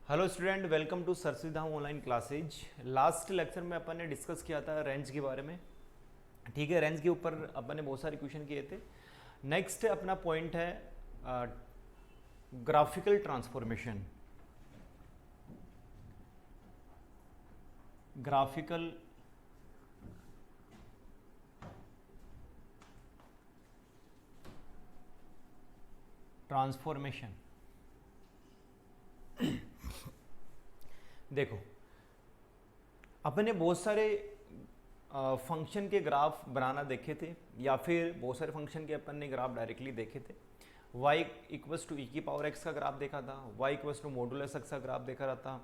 Hello student, welcome to सरसीधाम online classes. Last lecture में अपन ने डिस्कस किया था रेंज के बारे में। ठीक है, रेंज के ऊपर अपन ने बहुत सारे क्वेश्चन किए थे। नेक्स्ट अपना पॉइंट है ग्राफिकल ट्रांसफॉर्मेशन। Graphical transformation. देखो, अपन ने बहुत सारे फंक्शन के ग्राफ बनाना देखे थे, या फिर बहुत सारे फंक्शन के अपन ने ग्राफ डायरेक्टली देखे थे। y इक्वल्स टू ई की पावर x का ग्राफ देखा था, y equals to modulus x का ग्राफ देखा था,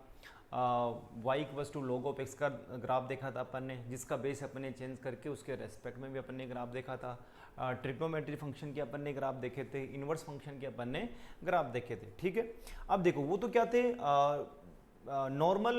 y equals to log of x का ग्राफ देखा था अपन ने, जिसका बेस अपन ने चेंज करके उसके रेस्पेक्ट में भी अपन ने ग्राफ देखा था। ट्रिग्नोमेट्री फंक्शन के अपन ने ग्राफ देखे थे, इनवर्स फंक्शन के अपन ने ग्राफ देखे थे। ठीक है, अब देखो वो तो क्या थे, नॉर्मल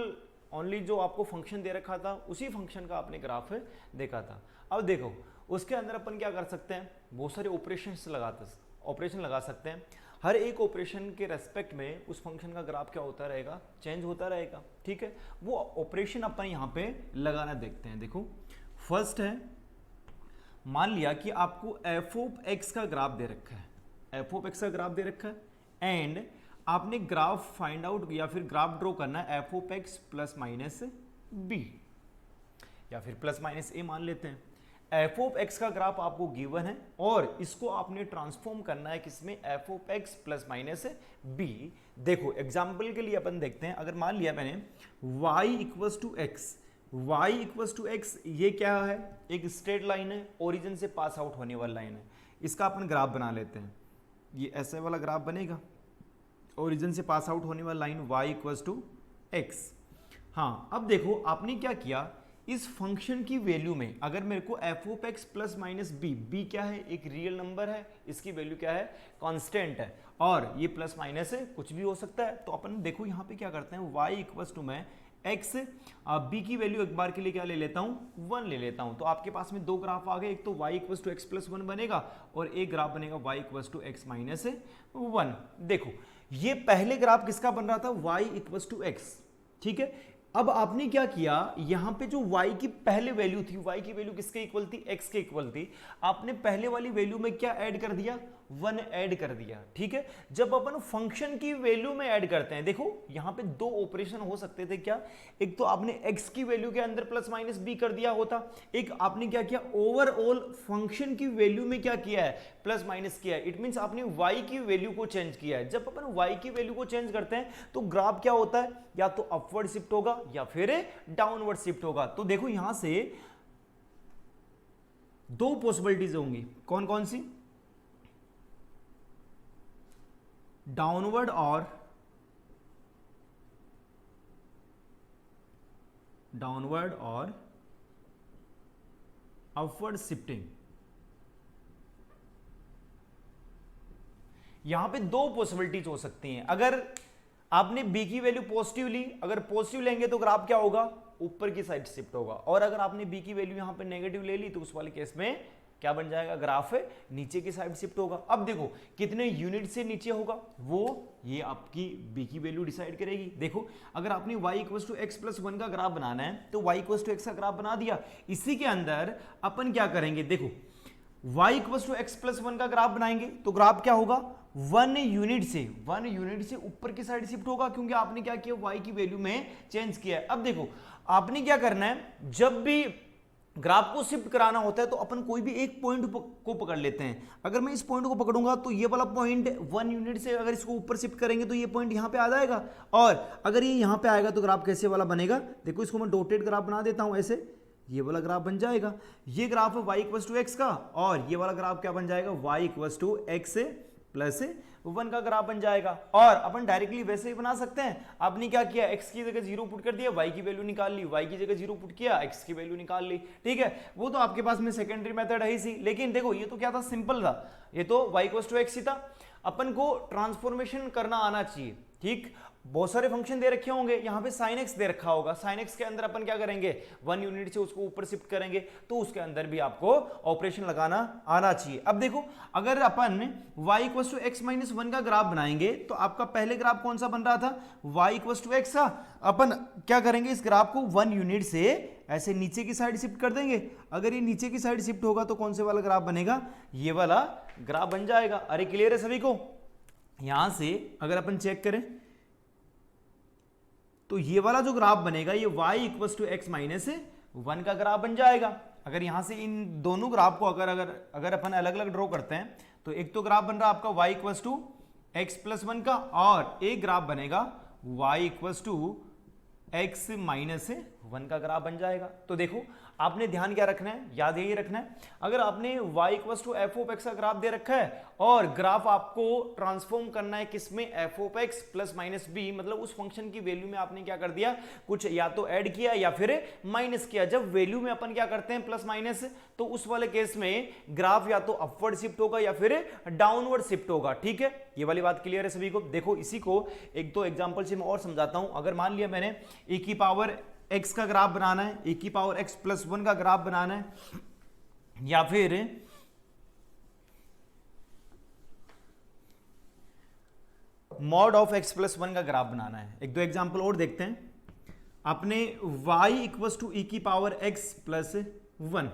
ओनली जो आपको फंक्शन दे रखा था उसी फंक्शन का आपने ग्राफ देखा था। अब देखो उसके अंदर अपन क्या कर सकते हैं, बहुत सारे ऑपरेशन लगा सकते हैं। हर एक ऑपरेशन के रेस्पेक्ट में उस फंक्शन का ग्राफ क्या होता रहेगा, चेंज होता रहेगा। ठीक है, वो ऑपरेशन अपन यहाँ पे लगाना देखते हैं। देखो फर्स्ट है, मान लिया कि आपको एफ ऑफ एक्स का ग्राफ दे रखा है, एफ ऑफ एक्स का ग्राफ दे रखा है एंड आपने ग्राफ फाइंड आउट या फिर ग्राफ ड्रॉ करना है F of X plus minus B, या फिर प्लस माइनस ए मान लेते हैं। एफ ऑफ एक्स का ग्राफ आपको गिवन है और इसको आपने ट्रांसफॉर्म करना है किसमें, F of X plus minus B. देखो एग्जाम्पल के लिए अपन देखते हैं, अगर मान लिया मैंने y equals to X, y equals to X, ये क्या है, एक स्ट्रेट लाइन है, ओरिजिन से पास आउट होने वाली लाइन है। इसका अपन ग्राफ बना लेते हैं, ये ऐसे वाला ग्राफ बनेगा, ओरिजिन से पास आउट होने वाली line y equals to X. हाँ, अब देखो आपने क्या किया, इस फंक्शन की वैल्यू में अगर मेरे को F of X plus minus B, B क्या है, एक रियल नंबर है, इसकी वैल्यू क्या है, कांस्टेंट है, और ये प्लस माइनस है, कुछ भी हो सकता है। तो अपन देखो यहाँ पे क्या करते हैं, y इक्वल्स टू मैं x, बी की वैल्यू एक बार के लिए क्या ले लेता हूँ, 1 ले लेता हूँ। तो आपके पास में दो ग्राफ आ गए, एक तो y equals to x plus 1 बनेगा और एक ग्राफ बनेगा y equals to X minus 1। देखो ये पहले ग्राफ किसका बन रहा था, y इक्वल्स टू एक्स। ठीक है, अब आपने क्या किया, यहां पे जो y की पहले वैल्यू थी, y की वैल्यू किसके इक्वल थी, x के इक्वल थी, आपने पहले वाली वैल्यू में क्या ऐड कर दिया, 1 ऐड कर दिया। ठीक है, जब अपन फंक्शन की वैल्यू में ऐड करते हैं, देखो यहां पे दो ऑपरेशन हो सकते थे क्या, एक तो आपने x की वैल्यू के अंदर प्लस माइनस b कर दिया होता, एक आपने क्या किया, ओवरऑल फंक्शन की वैल्यू में क्या किया है, प्लस माइनस किया है। इट मींस आपने y की वैल्यू को चेंज किया है। जब अपन y की वैल्यू को चेंज करते हैं तो ग्राफ क्या होता है, या तो अपवर्ड शिफ्ट होगा या फिर डाउनवर्ड शिफ्ट होगा। तो देखो यहां से दो पॉसिबिलिटीज होंगी, कौन कौन सी, डाउनवर्ड और अपवर्ड शिफ्टिंग। यहां पे दो पॉसिबिलिटीज हो सकती हैं। अगर आपने b की वैल्यू पॉजिटिव ली, अगर पॉजिटिव लेंगे तो ग्राफ क्या होगा, ऊपर की साइड शिफ्ट होगा, और अगर आपने b की वैल्यू यहां पे नेगेटिव ले ली तो उस वाले केस में क्या बन जाएगा, ग्राफ नीचे की साइड शिफ्ट होगा। अब देखो कितने यूनिट से नीचे होगा, वो ये आपकी b की वैल्यू डिसाइड करेगी। देखो अगर आपने y equals to x plus 1 का ग्राफ बनाना है तो y इक्वल्स टू एक्स का ग्राफ बना दिया। इसी के अंदर अपन क्या करेंगे, देखो y equals to x plus 1 का ग्राफ बनाएंगे तो ग्राफ क्या होगा, 1 यूनिट से ऊपर की साइड शिफ्ट होगा, क्योंकि आपने क्या किया, y की वैल्यू में चेंज किया है। अब देखो आपने क्या करना है, जब भी ग्राफ को शिफ्ट कराना होता है तो अपन कोई भी एक पॉइंट को पकड़ लेते हैं। अगर मैं इस पॉइंट को पकड़ूंगा तो ये वाला पॉइंट 1 यूनिट से अगर इसको ऊपर शिफ्ट करेंगे तो ये पॉइंट यहां पे आ जाएगा, और अगर ये यहां पे आएगा तो ग्राफ कैसे वाला बनेगा, देखो इसको मैं डॉटेड ग्राफ बना देता हूं, ऐसे ये वाला ग्राफ बन जाएगा। ये ग्राफ है y इक्वल्स टू एक्स का, और ये वाला ग्राफ क्या बन जाएगा, y equals to x plus 1 का ग्राफ बन जाएगा। और अपन डायरेक्टली वैसे ही बना सकते हैं, आपने क्या किया, x की जगह 0 पुट कर दिया, y की वैल्यू निकाल ली, y की जगह 0 पुट किया, x की वैल्यू निकाल ली। ठीक है, वो तो आपके पास में सेकेंडरी मेथड है ही सी, लेकिन देखो ये तो क्या था, सिंपल था, ये तो y इक्वल्स टू एक्स ही था। अपन को ट्रांसफॉर्मेशन करना आना चाहिए। ठीक, बहुत सारे फंक्शन दे रखे होंगे, यहाँ पे sin x दे रखा होगा, sin x के अंदर अपन क्या करेंगे 1 यूनिट से उसको ऊपर शिफ्ट करेंगे, तो उसके अंदर भी आपको ऑपरेशन लगाना आना चाहिए। अब देखो अगर अपन y = x - 1 का ग्राफ बनाएंगे तो आपका पहले ग्राफ कौन सा बन रहा था, y = x था। अपन क्या करेंगे, इस ग्राफ को 1 यूनिट से ऐसे नीचे की साइड शिफ्ट कर देंगे। अगर ये नीचे की साइड शिफ्ट होगा तो कौन से वाला ग्राफ बनेगा, ये वाला ग्राफ बन जाएगा। अरे क्लियर है सभी को? यहां से अगर अपन चेक करें तो ये वाला जो ग्राफ बनेगा ये y = x - 1 का ग्राफ बन जाएगा। अगर यहां से इन दोनों ग्राफ को अगर अपन अलग अलग ड्रॉ करते हैं तो एक तो ग्राफ बन रहा है आपका y = x + 1 का, और एक ग्राफ बनेगा y = x - 1 का ग्राफ बन जाएगा। तो देखो आपने ध्यान क्या रखना है, याद यही रखना है, अगर आपने y = f(x) का ग्राफ दे रखा है और ग्राफ आपको ट्रांसफॉर्म करना है किसमें, f(x) + -b, मतलब उस फंक्शन की वैल्यू में आपने क्या कर दिया, कुछ या तो ऐड किया या फिर माइनस किया। जब वैल्यू में अपन क्या करते हैं प्लस माइनस, तो उस वाले केस में ग्राफ या तो अपवर्ड शिफ्ट होगा या फिर डाउनवर्ड शिफ्ट होगा। ठीक है, ये वाली बात क्लियर है सभी को? देखो इसी को एक दो एग्जाम्पल से मैं और समझाता हूं। अगर मान लिया मैंने e⁻x का ग्राफ बनाना है, e⁻x + 1 का ग्राफ बनाना है, या फिर mod of x + 1 का ग्राफ बनाना है। एक दो एग्जाम्पल और देखते हैं। आपने y = e⁻x + 1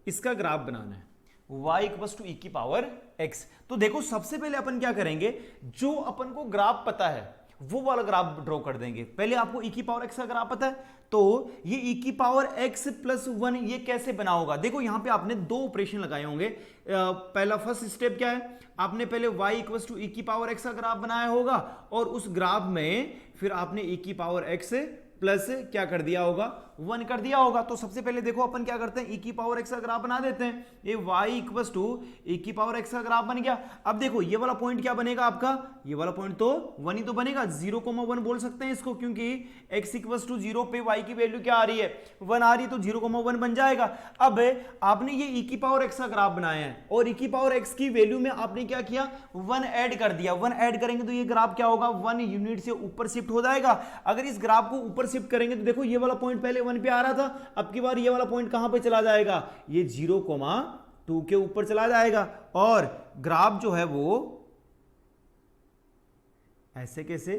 इसका ग्राफ बनाना है, y = e⁻x। तो देखो सबसे पहले अपन क्या करेंगे, जो अपन को ग्राफ पता है वो वाला ग्राफ ड्रॉ कर देंगे। पहले आपको e⁻x का ग्राफ पता है, तो ये e⁻x + 1 ये कैसे बना होगा। देखो यहां पे आपने दो ऑपरेशन लगाए होंगे। पहला फर्स्ट स्टेप क्या है, आपने पहले y = e⁻x का ग्राफ बनाया होगा और उस ग्राफ में फिर आपने e⁻x प्लस क्या कर दिया होगा, 1 कर दिया होगा। तो सबसे पहले देखो अपन क्या करते हैं, e⁻x का ग्राफ बना देते हैं। ये y = e⁻x का ग्राफ बन गया। अब देखो ये वाला पॉइंट क्या बनेगा आपका, ये वाला पॉइंट तो 1 ही तो बनेगा, 0,1 बोल सकते हैं इसको, क्योंकि x = 0 पे y की वैल्यू क्या आ रही है, 1 आ रही है, तो 0,1 बन जाएगा। अब आपने ये e⁻x का ग्राफ बनाया है और e⁻x की वैल्यू में आपने क्या किया, 1 ऐड कर दिया। 1 ऐड करेंगे तो ये ग्राफ क्या होगा, 1 यूनिट से ऊपर शिफ्ट हो जाएगा। अगर इस ग्राफ को ऊपर शिफ्ट करेंगे तो देखो ये वाला पॉइंट पहले 1 पे आ रहा था, अब की बार ये वाला पॉइंट कहां पे चला जाएगा, ये 0,2 के ऊपर चला जाएगा और ग्राफ जो है वो ऐसे कैसे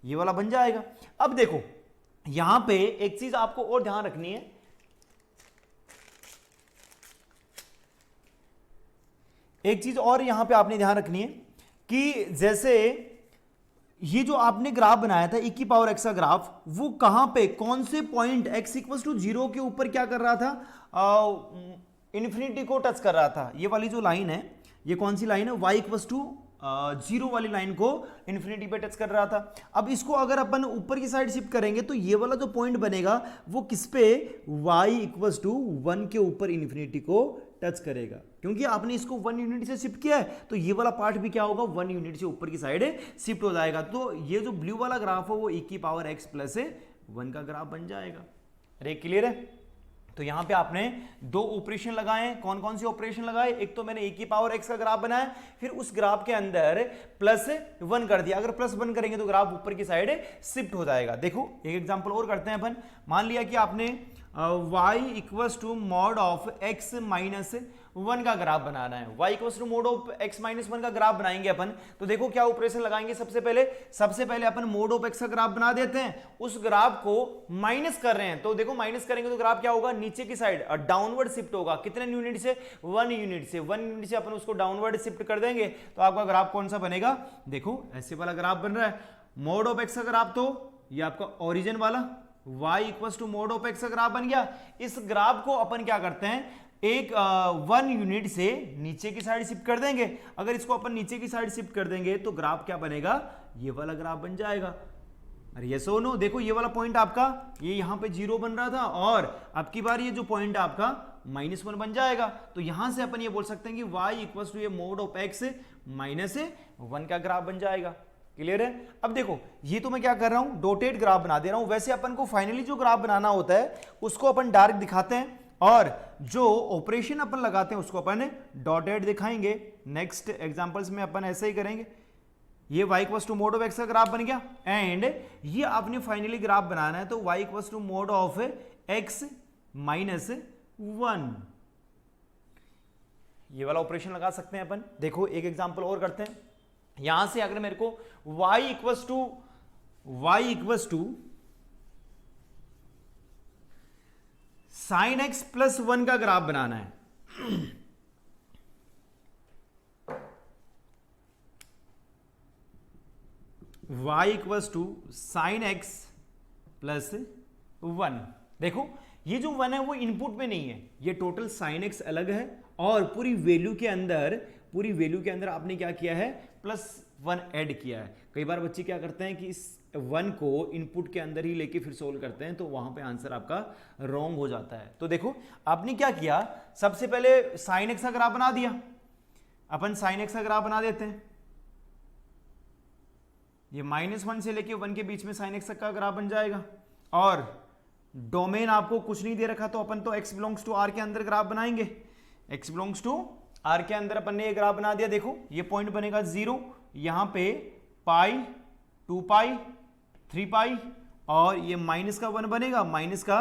ये वाला बन जाएगा। अब देखो यहां पे एक चीज आपको और ध्यान रखनी है, एक चीज और यहां पे आपने ध्यान रखनी है कि जैसे ये जो आपने ग्राफ बनाया था e⁻x का ग्राफ, वो कहां पे कौन से पॉइंट x = 0 के ऊपर क्या कर रहा था, इन्फिनिटी को टच कर रहा था। ये वाली जो लाइन है ये कौन सी लाइन है, y = 0 वाली लाइन को इन्फिनिटी पे टच कर रहा था। अब इसको अगर अपन ऊपर की साइड शिफ्ट करेंगे तो ये वाला जो पॉइंट बनेगा वो किस पे, y = 1 के ऊपर इन्फिनिटी को टच करेगा, क्योंकि आपने इसको 1 यूनिट से शिफ्ट किया है, तो ये वाला पार्ट भी क्या होगा, 1 यूनिट से ऊपर की साइड शिफ्ट हो जाएगा। तो ये जो ब्लू वाला ग्राफ है वो e⁻x + 1 का ग्राफ बन जाएगा। अरे क्लियर है? तो यहां पे आपने दो ऑपरेशन लगाए। कौन कौन से ऑपरेशन लगाए, एक तो मैंने e⁻x का ग्राफ बनाया, फिर उस ग्राफ के अंदर +1 कर दिया। अगर +1 करेंगे तो ग्राफ ऊपर की साइड शिफ्ट हो जाएगा। देखो एक एग्जांपल और करते हैं अपन। मान लिया कि आपने y = mod of x - 1 का ग्राफ बनाना है, y = mod of x - 1 का ग्राफ बनाएंगे अपन। तो देखो क्या ऑपरेशन लगाएंगे, सबसे पहले अपन mod of x का ग्राफ बना देते हैं। उस ग्राफ को माइनस कर रहे हैं, तो देखो माइनस करेंगे तो ग्राफ क्या होगा, नीचे की साइड डाउनवर्ड शिफ्ट होगा। कितने यूनिट से, 1 यूनिट से। 1 यूनिट से अपन उसको डाउनवर्ड शिफ्ट कर देंगे तो आपका ग्राफ कौन सा बनेगा, देखो ऐसे वाला ग्राफ बन रहा है। mod of x का ग्राफ तो ये आपका ओरिजिन वाला y = mod of x का ग्राफ बन गया। इस ग्राफ को अपन क्या करते हैं, एक 1 यूनिट से नीचे की साइड शिफ्ट कर देंगे। अगर इसको अपन नीचे की साइड शिफ्ट कर देंगे तो ग्राफ क्या बनेगा, ये वाला ग्राफ बन जाएगा। अरे ये सो नो, देखो ये वाला पॉइंट आपका ये यहां पे 0 बन रहा था और अब की बार ये जो पॉइंट आपका -1 बन जाएगा। तो यहां से अपन ये बोल सकते हैं कि y = mod of x - 1 का ग्राफ बन जाएगा। क्लियर है? अब देखो ये तो मैं क्या कर रहा हूं, डॉटेड ग्राफ बना दे रहा हूं। वैसे अपन को फाइनली जो ग्राफ बनाना होता है उसको अपन डार्क दिखाते हैं और जो ऑपरेशन अपन लगाते हैं उसको अपन डॉटेड दिखाएंगे। नेक्स्ट एग्जांपल्स में अपन ऐसे ही करेंगे। ये y equal to mod of x का ग्राफ बन गया, एंड ये आपने फाइनली ग्राफ बनाना है तो y equal to mod of x minus 1, ये वाला ऑपरेशन लगा सकते हैं अपन। देखो एक एग्जांपल और करते हैं। यहां से अगर मेरे को y equal to sine x plus 1 का ग्राफ बनाना है, y equal to sine x plus 1। देखो ये जो 1 है वो इनपुट में नहीं है, ये टोटल साइन x अलग है और पूरी वैल्यू के अंदर आपने क्या किया है, +1 ऐड किया है। कई बार बच्चे क्या करते हैं कि इस 1 को इनपुट के अंदर ही लेके फिर सोल्व करते हैं, तो वहां पे आंसर आपका रॉन्ग हो जाता है। तो देखो आपने क्या किया, सबसे पहले साइन x का ग्राफ बना दिया। अपन साइन x का ग्राफ बना देते हैं, ये -1 से लेके 1 के बीच में साइन x का ग्राफ बन जाएगा। और डोमेन आपको कुछ नहीं दे रखा तो अपन तो x बिलोंग्स टू r के अंदर ग्राफ बनाएंगे। x बिलोंग्स टू r के अंदर अपन ने ये ग्राफ बना दिया। देखो ये पॉइंट बनेगा 0, यहां पे पाई, 2 पाई, 3 पाई, और ये माइनस का 1 बनेगा, माइनस का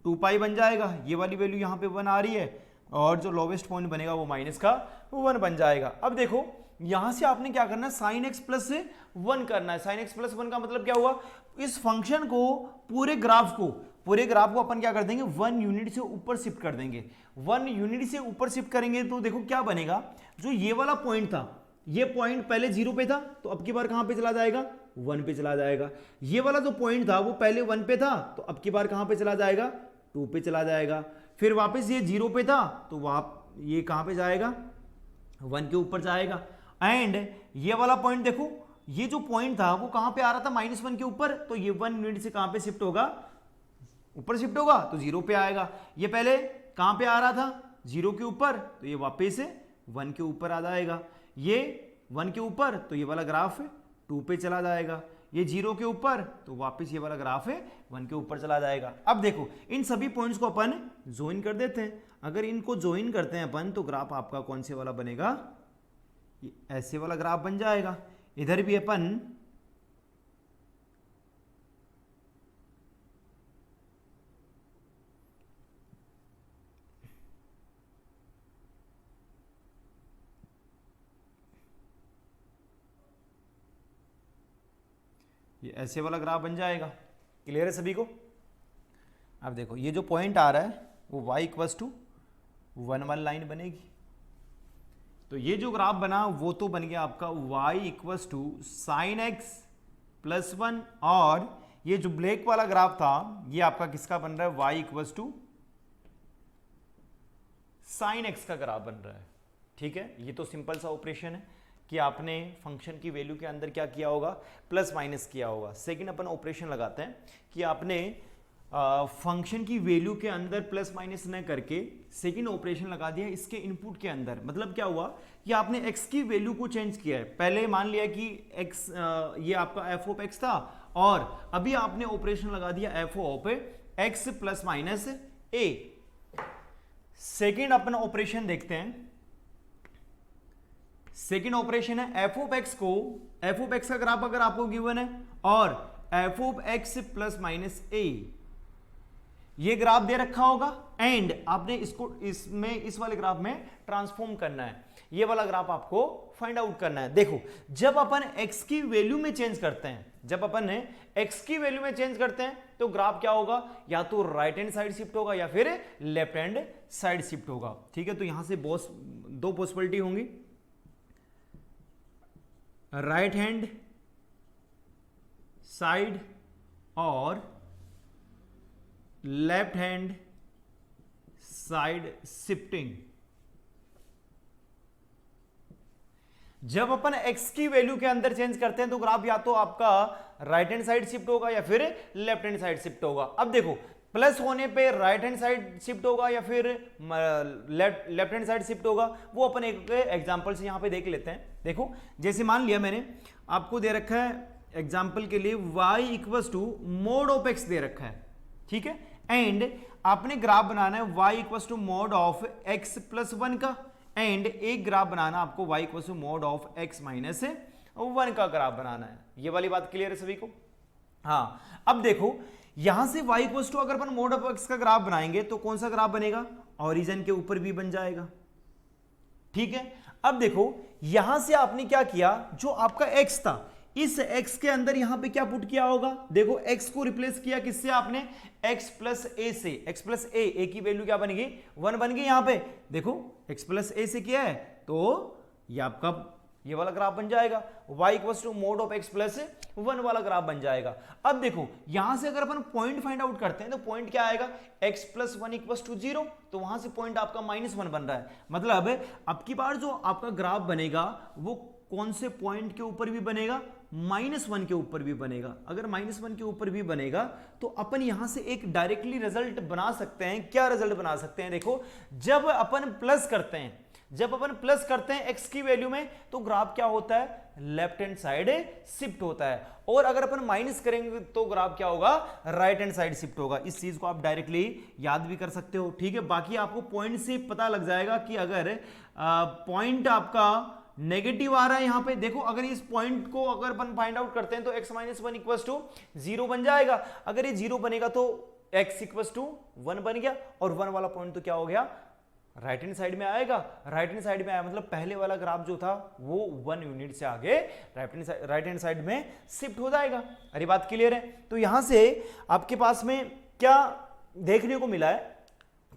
2 पाई बन जाएगा। ये वाली वैल्यू यहां पे 1 आ रही है, और जो लोवेस्ट पॉइंट बनेगा वो माइनस का 1 बन जाएगा। अब देखो यहां से आपने क्या करना है, साइन x प्लस 1 करना है। साइन x प्लस 1 का मतलब क्या हुआ, इस फंक्शन को पूरे ग्राफ को अपन क्या कर देंगे, 1 यूनिट से ऊपर शिफ्ट कर देंगे। 1 यूनिट से ऊपर शिफ्ट करेंगे तो देखो क्या बनेगा, जो ये वाला पॉइंट था, ये पॉइंट पहले 0 पे था तो अब की बार कहां पे चला जाएगा, 1 पे चला जाएगा। ये वाला जो पॉइंट था वो पहले 1 पे था तो अब की बार कहां पे चला जाएगा, 2 पे चला जाएगा। फिर वापस ये 0 पे था तो ये कहां पे जाएगा, 1 के ऊपर जाएगा। एंड ये वाला पॉइंट देखो, ये जो पॉइंट था वो कहां पे आ रहा था, -1 के ऊपर, तो ये 1 यूनिट से कहां पे शिफ्ट होगा, ऊपर शिफ्ट होगा तो 0 पे आएगा। ये पहले कहां पे आ रहा था, 0 के ऊपर, तो ये वापस से 1 के ऊपर आ जाएगा। ये 1 के ऊपर तो ये वाला ग्राफ 2 पे चला जाएगा। ये 0 के ऊपर तो वापस ये वाला ग्राफ 1 के ऊपर चला जाएगा। अब देखो इन सभी पॉइंट्स को अपन ज्वाइन कर देते हैं। अगर इनको ज्वाइन करते हैं अपन तो ग्राफ आपका कौन से वाला बनेगा, ये ऐसे वाला ग्राफ बन जाएगा। इधर भी अपन ये ऐसे वाला ग्राफ बन जाएगा। क्लियर है सभी को। अब देखो ये जो पॉइंट आ रहा है वो y इक्वल टू 1 लाइन बनेगी। तो ये जो ग्राफ बना वो तो बन गया आपका y equal to sine x plus 1, और ये जो ब्लैक वाला ग्राफ था ये आपका किसका बन रहा है, y equal to sine x का ग्राफ बन रहा है। ठीक है, ये तो सिंपल सा ऑपरेशन है कि आपने फंक्शन की वैल्यू के अंदर क्या किया होगा, प्लस माइनस किया होगा। सेकंड अपन ऑपरेशन लगाते हैं कि आपने फंक्शन की वैल्यू के अंदर प्लस माइनस न करके सेकंड ऑपरेशन लगा दिया इसके इनपुट के अंदर। मतलब क्या हुआ कि आपने x की वैल्यू को चेंज किया है। पहले मान लिया कि x ये आपका f ऑफ x था, और अभी आपने ऑपरेशन लगा दिया f of x plus minus a। Second upon operation देखते हैं। सेकेंड ऑपरेशन है f ऑफ x को, f ऑफ x का ग्राफ अगर आपको गिवन है और f of x plus minus a ये ग्राफ दे रखा होगा, एंड आपने इसको इस वाले ग्राफ में ट्रांसफॉर्म करना है। ये वाला ग्राफ आपको फाइंड आउट करना है। देखो जब अपन x की वैल्यू में चेंज करते हैं, तो ग्राफ क्या होगा, या तो राइट हैंड साइड शिफ्ट होगा या फिर लेफ्ट हैंड साइड शिफ्ट होगा। ठीक है, तो यहां से दो पॉसिबिलिटी होंगी, राइट हैंड साइड और लेफ्ट हैंड साइड शिफ्टिंग। जब अपन x की वैल्यू के अंदर चेंज करते हैं तो ग्राफ या तो आपका राइट हैंड साइड शिफ्ट होगा या फिर लेफ्ट हैंड साइड शिफ्ट होगा। अब देखो प्लस होने पे राइट हैंड साइड शिफ्ट होगा या फिर लेफ्ट हैंड साइड शिफ्ट होगा, वो अपन एक एग्जांपल से यहां पे देख लेते हैं। देखो जैसे मान लिया मैंने आपको दे रखा है एग्जांपल के लिए y equal to mod of x दे रखा है। ठीक है, एंड आपने ग्राफ बनाना है y equal to mod of x plus 1 का, एंड एक ग्राफ बनाना आपको y equal to mod of x minus 1 का ग्राफ बनाना है। ये वाली बात क्लियर है सभी को? हाँ, अब देखो यहां से y इक्वल्स टू अगर अपन मोड ऑफ x का ग्राफ बनाएंगे तो कौन सा ग्राफ बनेगा? ओरिजिन के ऊपर भी बन जाएगा, ठीक है। अब देखो यहां से आपने क्या किया, जो आपका x था इस x के अंदर यहां पे क्या पुट किया होगा? देखो x को रिप्लेस किया किससे आपने? x प्लस ए से। x प्लस ए की वैल्यू क्या बनेगी? 1 बन गई। यहां पे देखो x प्लस ए से किया है तो ये आपका ये वाला ग्राफ बन जाएगा, y equals to mod of x plus 1 वाला ग्राफ बन जाएगा। अब देखो यहां से अगर अपन पॉइंट फाइंड आउट करते हैं तो पॉइंट क्या आएगा? x प्लस 1 इक्वल्स टू 0, तो वहां से पॉइंट आपका -1 बन रहा है। मतलब अब की बार जो आपका ग्राफ बनेगा वो कौन से पॉइंट के ऊपर भी बनेगा? -1 के ऊपर भी बनेगा। अगर -1 के ऊपर भी बनेगा तो अपन यहां से एक डायरेक्टली रिजल्ट बना सकते हैं। क्या रिजल्ट बना सकते हैं? देखो जब अपन प्लस करते हैं x की वैल्यू में तो ग्राफ क्या होता है? लेफ्ट हैंड साइड शिफ्ट होता है, और अगर अपन माइनस करेंगे तो ग्राफ क्या होगा? राइट हैंड साइड शिफ्ट होगा। इस चीज को आप डायरेक्टली याद भी कर सकते हो, ठीक है। बाकी आपको पॉइंट से पता लग जाएगा कि अगर पॉइंट आपका नेगेटिव आ रहा है यहां पे, देखो अगर इस पॉइंट को अगर अपन फाइंड आउट करते हैं तो x माइनस 1 इक्वल्स टू 0 बन जाएगा। अगर ये 0 बनेगा तो x इक्वल्स टू 1 बन गया, और 1 वाला पॉइंट तो क्या हो गया? राइट हैंड साइड में आएगा। राइट हैंड साइड में आया मतलब पहले वाला ग्राफ जो था वो 1 यूनिट से आगे राइट हैंड साइड में शिफ्ट हो जाएगा। अरे बात क्लियर है? तो यहां से आपके पास में क्या देखने को मिला है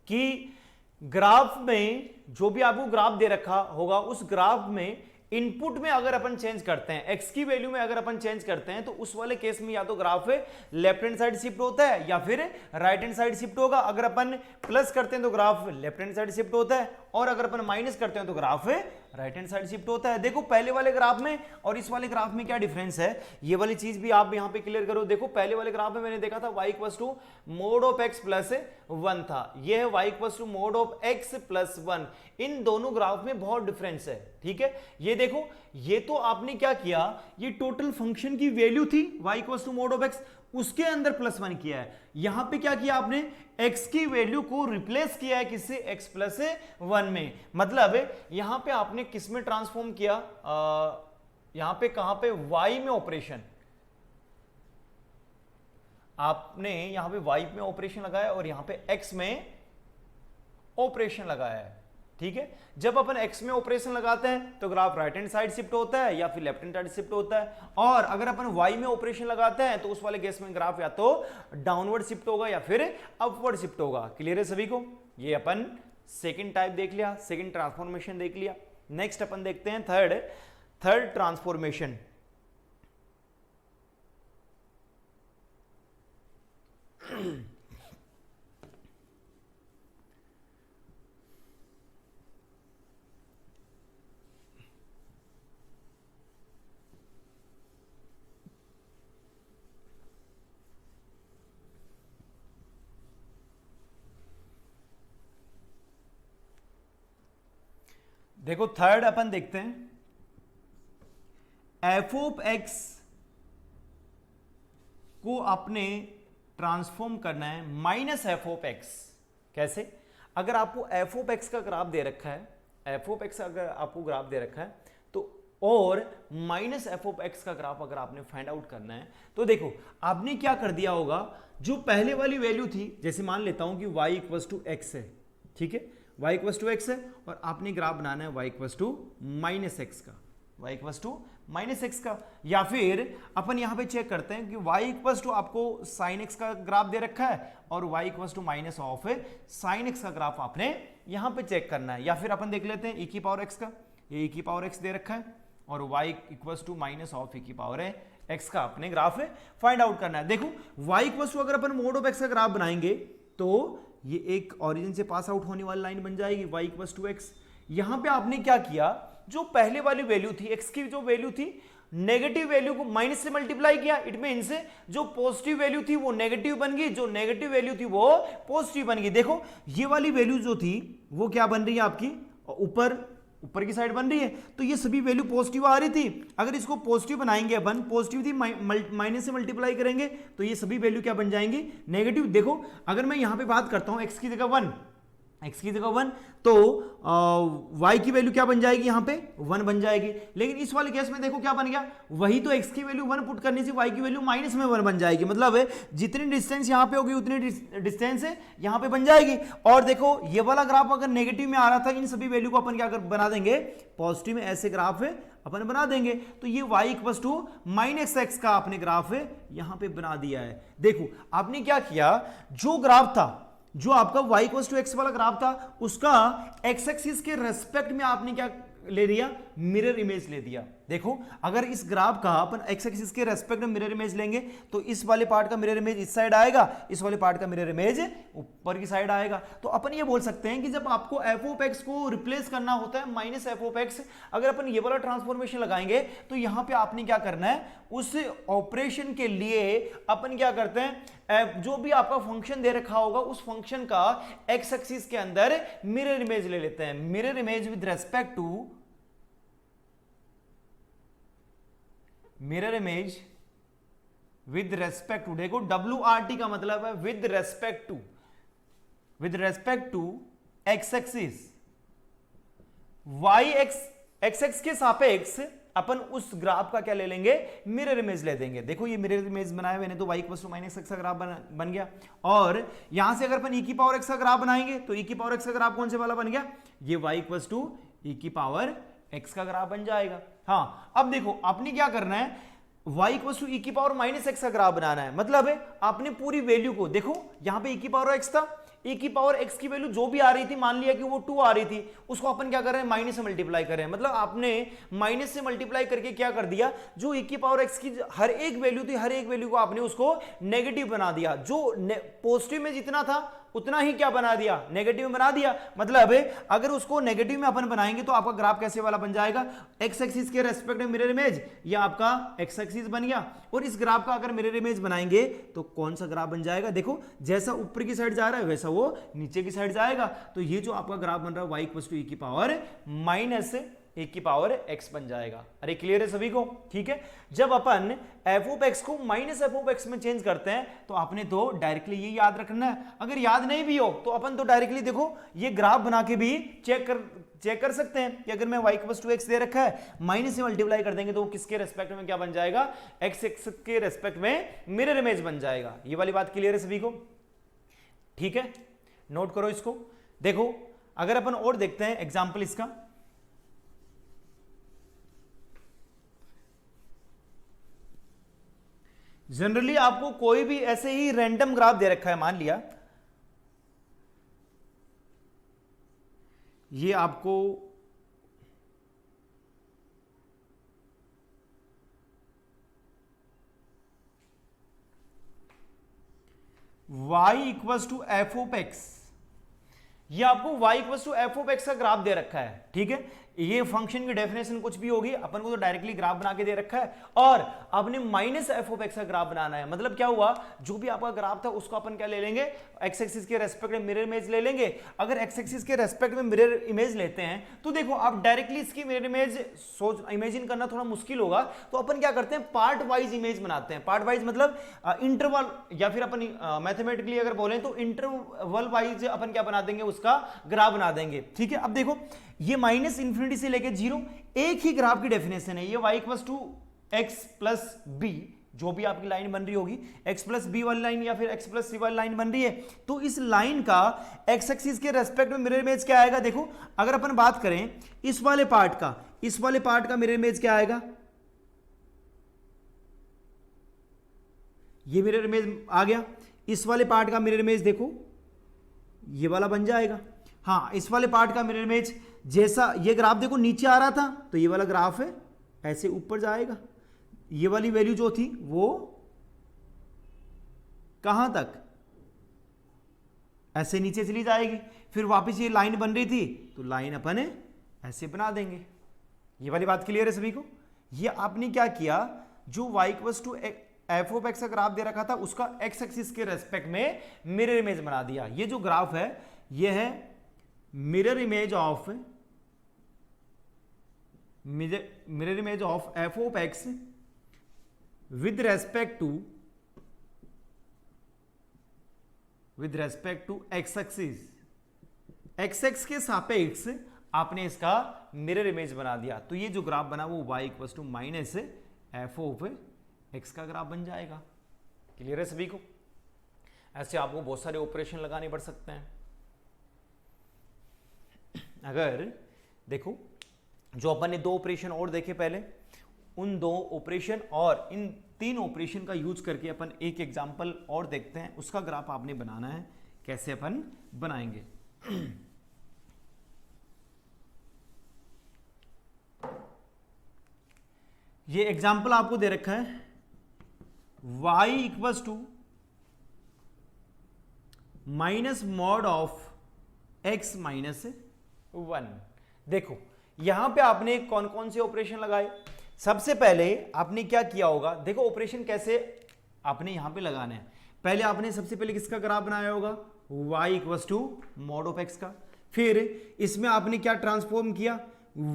कि ग्राफ में जो भी आपको ग्राफ दे रखा होगा उस ग्राफ में इनपुट में अगर अपन चेंज करते हैं, x की वैल्यू में अगर अपन चेंज करते हैं तो उस वाले केस में या तो graph left hand side shift होता है या फिर राइट हैंड साइड शिफ्ट होगा। अगर अपन प्लस करते हैं तो graph left hand side shift होता है, और अगर अपन माइनस करते हैं तो graph right hand side shift होता है। देखो पहले वाले ग्राफ में और इस वाले ग्राफ में क्या डिफरेंस है, ये वाली चीज भी आप यहां पे क्लियर करो। देखो पहले वाले ग्राफ में मैंने देखा था y equals to mod of x plus 1 था, ये है y equals to mod of x plus 1। इन दोनों ग्राफ में बहुत डिफरेंस है, ठीक है। ये देखो ये तो आपने क्या किया, ये टोटल फंक्शन की वैल्यू थी y equals to mod of x, उसके अंदर +1 किया है। यहां पे क्या किया आपने? x की वैल्यू को रिप्लेस किया है किससे? x प्लस 1 में। मतलब यहां पे आपने किस में ट्रांसफॉर्म किया? यहां पे कहां पे? y में ऑपरेशन। आपने यहां पे y में ऑपरेशन लगाया और यहां पे x में ऑपरेशन लगाया है, ठीक है। जब अपन x में ऑपरेशन लगाते हैं तो graph right hand side shift होता है या फिर लेफ्ट हैंड साइड शिफ्ट होता है, और अगर अपन y में ऑपरेशन लगाते हैं तो उस वाले केस में ग्राफ या तो डाउनवर्ड शिफ्ट होगा या फिर अपवर्ड शिफ्ट होगा। क्लियर है सभी को? ये अपन सेकंड टाइप देख लिया, सेकंड ट्रांसफॉर्मेशन देख लिया। नेक्स्ट अपन देखते हैं थर्ड ट्रांसफॉर्मेशन। देखो थर्ड अपन देखते हैं, एफ ऑफ एक्स को अपने ट्रांसफॉर्म करना है माइनस एफ ऑफ एक्स। कैसे? अगर आपको एफ ऑफ एक्स का ग्राफ दे रखा है, एफ ऑफ एक्स अगर आपको ग्राफ दे रखा है तो, और माइनस एफ ऑफ एक्स का ग्राफ अगर आपने फाइंड आउट करना है तो देखो आपने क्या कर दिया होगा, जो पहले वाली वैल्यू थी, जैसे मान लेता हूं कि y इक्वल्स टू एक्स है, ठीक है, y इक्वल्स टू एक्स है, और आपने ग्राफ बनाना है y equals to minus x का, y equals to minus x का। या फिर अपन यहां पे चेक करते हैं कि y इक्वल्स टू आपको साइन एक्स का ग्राफ दे रखा है और y equals to minus of sine x का ग्राफ आपने यहां पे चेक करना है। या फिर अपन देख लेते हैं e की पावर x का, ये e की पावर x दे रखा है और y equals to minus of e की पावर x का अपने ग्राफ फाइंड आउट करना है। देखो y इक्वल्स टू अगर अपन मोड ऑफ x का ग्राफ बनाएंगे तो ये एक ओरिजिन से पास आउट होने वाली लाइन बन जाएगी y इक्वल्स टू एक्स। यहां पे आपने क्या किया, जो पहले वाली वैल्यू थी x की, जो वैल्यू थी नेगेटिव वैल्यू को माइनस से मल्टीप्लाई किया। इट मींस जो पॉजिटिव वैल्यू थी वो नेगेटिव बन गई, जो नेगेटिव वैल्यू थी वो पॉजिटिव बन गई। देखो ये वाली वैल्यू जो थी वो क्या बन रही है आपकी, ऊपर की साइड बन रही है, तो ये सभी वैल्यू पॉजिटिव आ रही थी। अगर इसको पॉजिटिव बनाएंगे अपन, पॉजिटिव थी माइनस से मल्टीप्लाई करेंगे तो ये सभी वैल्यू क्या बन जाएंगी, नेगेटिव। देखो अगर मैं यहां पे बात करता हूं x की जगह 1, x की जगह 1, तो y की वैल्यू क्या बन जाएगी, यहां पे 1 बन जाएगी। लेकिन इस वाले केस में देखो क्या बन गया, वही तो x की वैल्यू 1 पुट करने से y की वैल्यू माइनस में 1 बन जाएगी, मतलब जितनी डिस्टेंस यहां पे होगी उतनी डिस्टेंस यहां पे बन जाएगी। और देखो ये वाला ग्राफ अगर नेगेटिव में आ रहा था, इन सभी वैल्यू को अपन क्या बना देंगे, पॉजिटिव में ऐसे ग्राफ अपन बना देंगे। तो ये y equal to minus x का आपने ग्राफ यहां पे बना दिया है। देखो आपने क्या किया, जो ग्राफ था, जो आपका y इक्वल टू एक्स वाला ग्राफ था, उसका x एक्सिस के रेस्पेक्ट में आपने क्या ले लिया, मिरर इमेज ले दिया। देखो अगर इस ग्राफ का अपन x एक्सिस के रेस्पेक्ट में मिरर इमेज लेंगे तो इस वाले पार्ट का मिरर इमेज इस साइड आएगा, इस वाले पार्ट का मिरर इमेज ऊपर की साइड आएगा। तो अपन ये बोल सकते हैं कि जब आपको f ऑफ x को रिप्लेस करना होता है माइनस f ऑफ x, अगर अपन ये वाला ट्रांसफॉर्मेशन लगाएंगे तो यहां पे आपने क्या करना है, उस ऑपरेशन के लिए अपन क्या करते हैं, जो भी आपका फंक्शन दे रखा होगा उस फंक्शन का x एक्सिस के अंदर मिरर इमेज ले लेते हैं। Mirror image with respect to, mirror image with respect to, देखो WRT का मतलब है with respect to, with respect to x axis, y x के सापेक्ष अपन उस ग्राफ का क्या ले लेंगे, मिरर इमेज ले देंगे। देखो ये मिरर इमेज बनाया मैंने, तो y equal to minus x का ग्राफ बन गया। और यहां से अगर अपन e की पावर x का ग्राफ बनाएंगे तो e की पावर x का ग्राफ कौन से वाला बन गया, ये y इक्वल टू e की पावर x का ग्राफ बन जाएगा। हाँ अब देखो आपने क्या करना है, y इक्वल टू e की पावर माइनस एक्स का ग्राफ बनाना है। मतलब आपने पूरी वैल्यू को, देखो यहां पे e की पावर x था, e की पावर x की वैल्यू जो भी आ रही थी, मान लिया कि वो 2 आ रही थी, उसको अपन क्या कर रहे हैं, माइनस से मल्टीप्लाई कर रहे हैं। मतलब आपने माइनस से मल्टीप्लाई करके क्या कर दिया, जो e की पावर x की हर एक वैल्यू थी, हर एक वैल्यू को आपने उसको नेगेटिव बना दिया। जो पॉजिटिव में जितना था उतना ही क्या बना दिया, नेगेटिव में बना दिया। मतलब अगर उसको नेगेटिव में अपन बनाएंगे तो आपका ग्राफ कैसे वाला बन जाएगा, एक्स एक्सिस के रेस्पेक्ट में मिरर इमेज, ये आपका एक्स एक्सिस बन गया। और इस ग्राफ का अगर मिरर इमेज बनाएंगे तो कौन सा ग्राफ बन जाएगा, देखो जैसा ऊपर की साइड जा रहा है वैसा वो नीचे की साइड जाएगा। तो ये जो आपका ग्राफ बन रहा है y इक्वल टू e की पावर माइनस e की पावर x बन जाएगा। अरे क्लियर है सभी को, ठीक है। जब अपन f ऑफ x को माइनस f ऑफ x में चेंज करते हैं तो आपने तो डायरेक्टली ये याद रखना है। अगर याद नहीं भी हो तो अपन तो डायरेक्टली देखो ये ग्राफ बना के भी चेक कर सकते हैं कि अगर मैं y इक्वल टू x दे रखा है, माइनस से मल्टीप्लाई कर देंगे तो वो किसके रेस्पेक्ट में क्या बन जाएगा, x एक्सिस के रेस्पेक्ट में मिरर इमेज बन जाएगा। ये वाली बात क्लियर है सभी को, ठीक है। नोट करो इसको। देखो अगर अपन और देखते हैं एग्जाम्पल इसका, जनरली आपको कोई भी ऐसे ही रैंडम ग्राफ दे रखा है, मान लिया ये आपको y equals to f of x, ये आपको y equals to f of x का ग्राफ दे रखा है, ठीक है। ये फंक्शन की डेफिनेशन कुछ भी होगी, अपन को तो डायरेक्टली ग्राफ बना के दे रखा है और आपने माइनस एफ ऑफ एक्स का ग्राफ बनाना है। मतलब क्या हुआ, जो भी आपका ग्राफ था उसको अपन क्या ले लेंगे, एक्स एक्सिस के रेस्पेक्ट में मिरर इमेज ले लेंगे। अगर एक्स एक्सिस के रेस्पेक्ट में मिरर इमेज लेते हैं तो देखो आप डायरेक्टली इसकी मिरर इमेज इमेजिन करना थोड़ा मुश्किल होगा, तो अपन क्या करते हैं, पार्ट वाइज इमेज बनाते हैं। पार्ट वाइज मतलब इंटरवल, या फिर अपन मैथमेटिकली अगर बोलें तो इंटरवल वाइज अपन क्या बना देंगे, उसका ग्राफ बना देंगे, ठीक है। अब देखो ये माइनस इंफिनिटी से लेके 0 एक ही ग्राफ की डेफिनेशन है। ये y equals to x plus b, जो भी आपकी लाइन बन रही होगी, x प्लस बी वाली लाइन या फिर x प्लस सी वाली लाइन बन रही है, तो इस लाइन का x एक्सिस के रेस्पेक्ट में मिरर इमेज क्या आएगा। देखो अगर अपन बात करें इस वाले पार्ट का, इस वाले पार्ट का मिरर इमेज क्या आएगा, ये मिरर इमेज आ गया। इस वाले पार्ट का मिरर इमेज देखो ये वाला बन जाएगा। हाँ इस वाले पार्ट का मिरर इमेज, जैसा ये ग्राफ देखो नीचे आ रहा था तो ये वाला ग्राफ है ऐसे ऊपर जाएगा। ये वाली वैल्यू जो थी वो कहां तक, ऐसे नीचे चली जाएगी। फिर वापस ये लाइन बन रही थी तो लाइन अपन ऐसे बना देंगे। ये वाली बात क्लियर है सभी को। ये आपने क्या किया, जो y equals to f of x का ग्राफ दे रखा था उसका एक्स एक्सिस के रेस्पेक्ट में मिरर इमेज बना दिया। ये जो ग्राफ है ये है mirror image of f of x with respect to x axis, x x के सापेक्ष आपने इसका मिरर इमेज बना दिया, तो ये जो ग्राफ बना वो y equals to minus f of x का ग्राफ बन जाएगा। क्लियर है सभी को? ऐसे आपको बहुत सारे ऑपरेशन लगाने पड़ सकते हैं। अगर देखो जो अपन ने 2 ऑपरेशन और देखे पहले, उन 2 ऑपरेशन और इन 3 ऑपरेशन का यूज करके अपन एक एग्जांपल और देखते हैं, उसका ग्राफ आपने बनाना है। कैसे अपन बनाएंगे? ये एग्जांपल आपको दे रखा है y equals to minus mod of x minus 1। देखो यहां पे आपने कौन कौन से ऑपरेशन लगाए। सबसे पहले आपने क्या किया होगा, देखो ऑपरेशन कैसे आपने यहां पे लगाना है। पहले आपने सबसे पहले किसका ग्राफ बनाया होगा, y equals to mod of x का। फिर इसमें आपने क्या ट्रांसफॉर्म किया,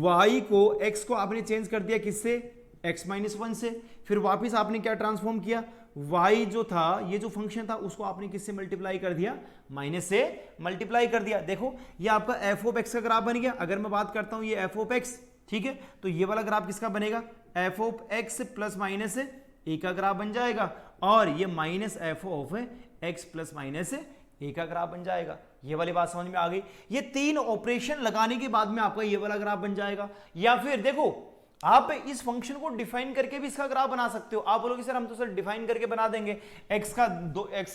y को x को आपने चेंज कर दिया किससे, x माइनस 1 से। फिर वापस आपने क्या ट्रांसफॉर्म किया, y जो था ये जो फंक्शन था उसको आपने किससे मल्टीप्लाई कर दिया, माइनस से मल्टीप्लाई कर दिया। देखो ये आपका f ऑफ x का ग्राफ बन गया। अगर मैं बात करता हूं ये f ऑफ x, ठीक है, तो ये वाला ग्राफ किसका बनेगा, f of x plus minus a का ग्राफ बन जाएगा, और ये minus f of x plus minus a का ग्राफ बन जाएगा। ये वाली बात समझ में आ गई? ये 3 ऑपरेशन लगाने के बाद में आपका ये वाला ग्राफ बन जाएगा। या फिर देखो आप इस फंक्शन को डिफाइन करके भी इसका ग्राफ बना सकते हो। आप बोलोगे सर हम तो सर डिफाइन करके बना देंगे, x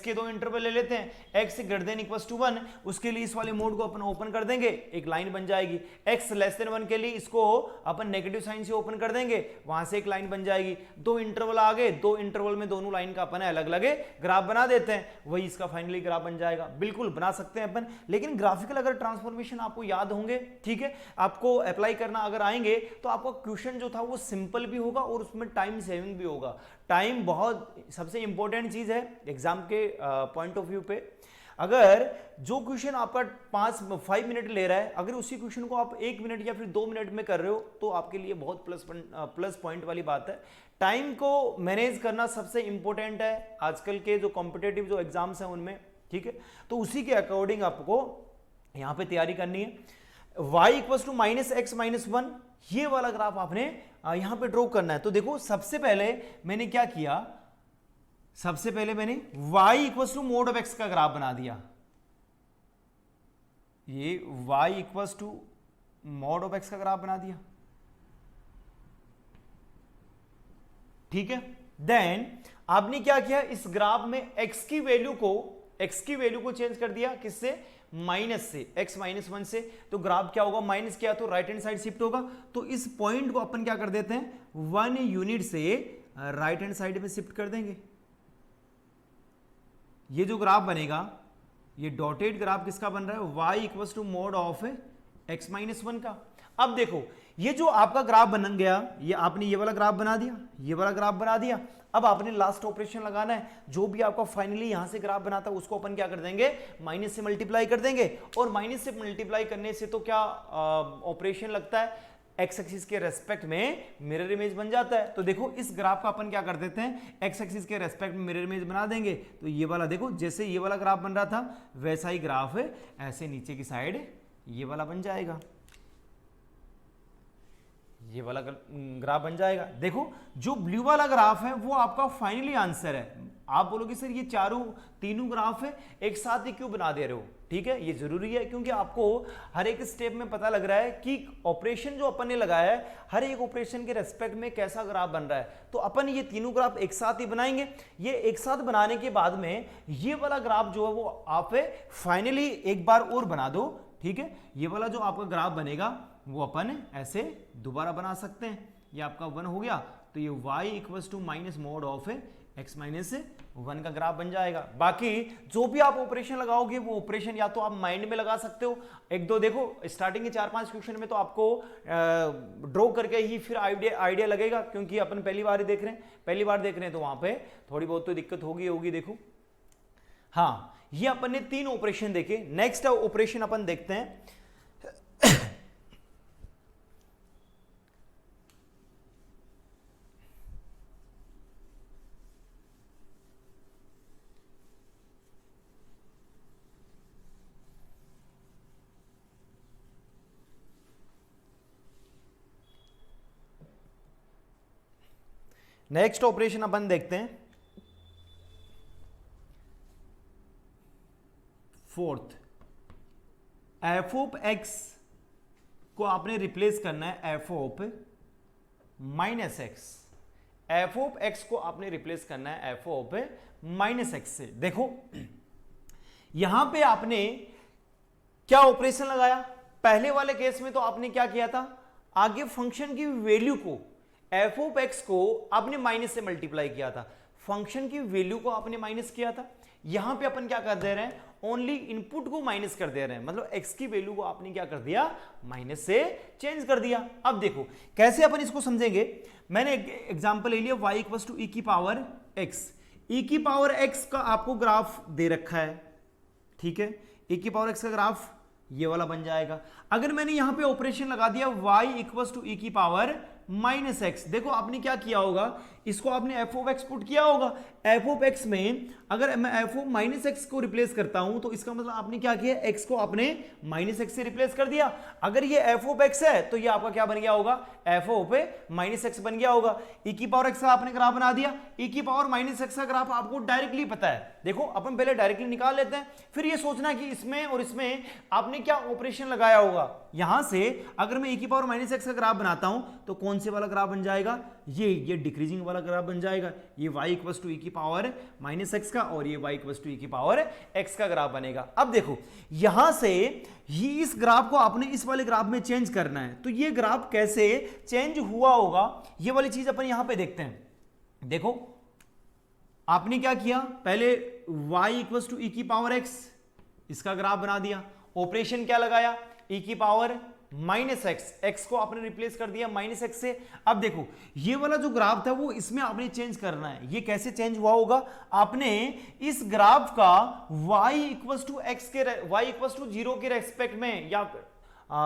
के 2 इंटरवल ले लेते हैं, x greater than equals to 1, उसके लिए इस वाले मोड को अपन ओपन कर देंगे, एक लाइन बन जाएगी। x लेस देन 1 के लिए इसको अपन नेगेटिव साइन से ओपन कर देंगे, वहां से एक लाइन बन जाएगी। 2 इंटरवल आ गए, 2 इंटरवल में दोनों लाइन का अपन अलग अलग ग्राफ बना देते हैं, वही इसका फाइनली ग्राफ बन जाएगा। बिल्कुल बना सकते हैं अपन, लेकिन ग्राफिकल अगर ट्रांसफॉर्मेशन आपको याद होंगे, ठीक है, आपको अप्लाई करना अगर आएंगे तो आपका क्वेश्चन जो था वो सिंपल भी होगा और उसमें टाइम सेविंग भी होगा। टाइम बहुत सबसे इंपॉर्टेंट चीज है एग्जाम के पॉइंट ऑफ व्यू पे। अगर जो क्वेश्चन आपका 5 मिनट ले रहा है, अगर उसी क्वेश्चन को आप 1 मिनट या फिर 2 मिनट में कर रहे हो तो आपके लिए बहुत प्लस पॉइंट वाली बात है। टाइम को मैनेज करना सबसे इंपॉर्टेंट है आजकल के जो कॉम्पिटेटिव जो एग्जाम्स हैं उनमें, ठीक है, तो उसी के अकॉर्डिंग आपको यहां पे तैयारी करनी है। y equals to minus x minus 1, ये वाला ग्राफ आपने यहां पे ड्रॉ करना है। तो देखो सबसे पहले मैंने क्या किया, सबसे पहले मैंने y equals to mod of x का ग्राफ बना दिया। ये y equals to mod of x का ग्राफ बना दिया, ठीक है। देन आपने क्या किया, इस ग्राफ में x की वैल्यू को चेंज कर दिया किससे, माइनस से, x माइनस 1 से। तो ग्राफ क्या होगा, माइनस क्या तो राइट हैंड साइड शिफ्ट होगा। तो इस पॉइंट को अपन क्या कर देते हैं, 1 यूनिट से राइट हैंड साइड में शिफ्ट कर देंगे। ये जो ग्राफ बनेगा, ये डॉटेड ग्राफ किसका बन रहा है, y equals to mod of x minus 1 का। अब देखो ये जो आपका ग्राफ बन गया, ये आपने ये वाला ग्राफ बना दिया, ये वाला ग्राफ बना दिया। अब आपने लास्ट ऑपरेशन लगाना है, जो भी आपका फाइनली यहां से ग्राफ बनाता है उसको अपन क्या कर देंगे, माइनस से मल्टीप्लाई कर देंगे। और माइनस से मल्टीप्लाई करने से तो क्या ऑपरेशन लगता है, एक्स एक्सिस के रेस्पेक्ट में मिरर इमेज बन जाता है। तो देखो इस ग्राफ का अपन क्या कर देते हैं, एक्स एक्सिस के रेस्पेक्ट में मिरर इमेज बना देंगे। तो ये वाला देखो जैसे ये वाला ग्राफ बन रहा था वैसा ही ग्राफ है ऐसे नीचे की साइड ये वाला बन जाएगा, ये वाला ग्राफ बन जाएगा। देखो जो ब्लू वाला ग्राफ है वो आपका फाइनली आंसर है। आप बोलोगे सर ये तीनों ग्राफ है एक साथ ही क्यों बना दे रहे हो, ठीक है, ये जरूरी है क्योंकि आपको हर एक स्टेप में पता लग रहा है कि ऑपरेशन जो अपन ने लगाया है हर एक ऑपरेशन के रेस्पेक्ट में कैसा ग्राफ बन रहा है। तो अपन ये तीनों ग्राफ एक साथ ही बनाएंगे। ये एक साथ बनाने के बाद में ये वाला ग्राफ जो है वो आप फाइनली एक बार और बना दो, ठीक है। ये वाला जो आपका ग्राफ बनेगा वो अपन ऐसे दोबारा बना सकते हैं। ये आपका 1 हो गया, तो ये y equals to minus mod of x minus 1 का ग्राफ बन जाएगा। बाकी जो भी आप ऑपरेशन लगाओगे वो ऑपरेशन या तो आप माइंड में लगा सकते हो, एक दो देखो स्टार्टिंग के 4-5 क्वेश्चन में तो आपको ड्रॉ करके ही फिर आइडिया लगेगा, क्योंकि अपन पहली बार देख रहे हैं तो वहां पे थोड़ी बहुत तो दिक्कत होगी। देखो हाँ, ये अपन ने 3 ऑपरेशन देखे। नेक्स्ट ऑपरेशन अपन देखते हैं नेक्स्ट ऑपरेशन अपन देखते हैं, फोर्थ, एफ ऑफ एक्स को आपने रिप्लेस करना है F of minus x. F of x को आपने रिप्लेस करना है एफ ऑफ माइनस एक्स से। देखो यहां पे आपने क्या ऑपरेशन लगाया, पहले वाले केस में तो आपने क्या किया था, आगे फंक्शन की वैल्यू को एफ ऑफ एक्स को आपने माइनस से मल्टीप्लाई किया था, फंक्शन की वैल्यू को आपने माइनस किया था। यहां पे अपन क्या कर दे रहे हैं, ओनली इनपुट को माइनस कर दे रहे हैं, मतलब एक्स की वैल्यू को आपने क्या कर दिया, माइनस से चेंज कर दिया। अब देखो कैसे अपन इसको समझेंगे, मैंने एग्जांपल ले लिया y इक्वल टू ई की पावर x। ई की पावर x का आपको ग्राफ दे रखा है, ठीक है, ई की पावर x का ग्राफ ये वाला बन जाएगा। अगर मैंने यहां पे ऑपरेशन लगा दिया y इक्वल टू ई की पावर माइनस एक्स, देखो आपने क्या किया होगा, इसको आपने एफ ऑफ एक्स पुट किया होगा। एफ ऑफ एक्स में अगर मैं एफ ऑफ माइनस एक्स को रिप्लेस करता हूं तो इसका मतलब आपने क्या किया, एक्स को आपने माइनस एक्स से रिप्लेस कर दिया। अगर ये एफ ऑफ एक्स है तो ये आपका क्या बन गया होगा, एफ ऑफ माइनस एक्स बन गया होगा। ई की पावर एक्स का आपने ग्राफ बना दिया, ई की पावर माइनस एक्स का ग्राफ आपको डायरेक्टली पता है। देखो अपन पहले डायरेक्टली निकाल लेते हैं, फिर ये सोचना कि इसमें और इसमें आपने क्या ऑपरेशन लगाया होगा। यहां से अगर मैं ई की पावर माइनस एक्स का ग्राफ बनाता हूं तो कौन से वाला ग्राफ बन जाएगा, ये डिक्रीजिंग वाला ग्राफ बन जाएगा। ये y इक्वल टू ई की पावर माइनस एक्स का और ये y इक्वल टू ई की पावर x का ग्राफ बनेगा। अब देखो यहां से ही इस ग्राफ को आपने इस वाले ग्राफ में चेंज करना है, तो ये ग्राफ कैसे चेंज हुआ होगा ये वाली चीज अपन यहां पे देखते हैं। देखो आपने क्या किया, पहले y इक्वल टू ई की पावर x इसका ग्राफ बना दिया, ऑपरेशन क्या लगाया, ई की पावर माइनस एक्स, एक्स को आपने रिप्लेस कर दिया माइनस एक्स से। अब देखो ये वाला जो ग्राफ था वो इसमें आपने चेंज करना है। ये कैसे चेंज हुआ होगा, आपने इस ग्राफ का y इक्वल टू एक्स के y इक्वल टू 0 के रेस्पेक्ट में या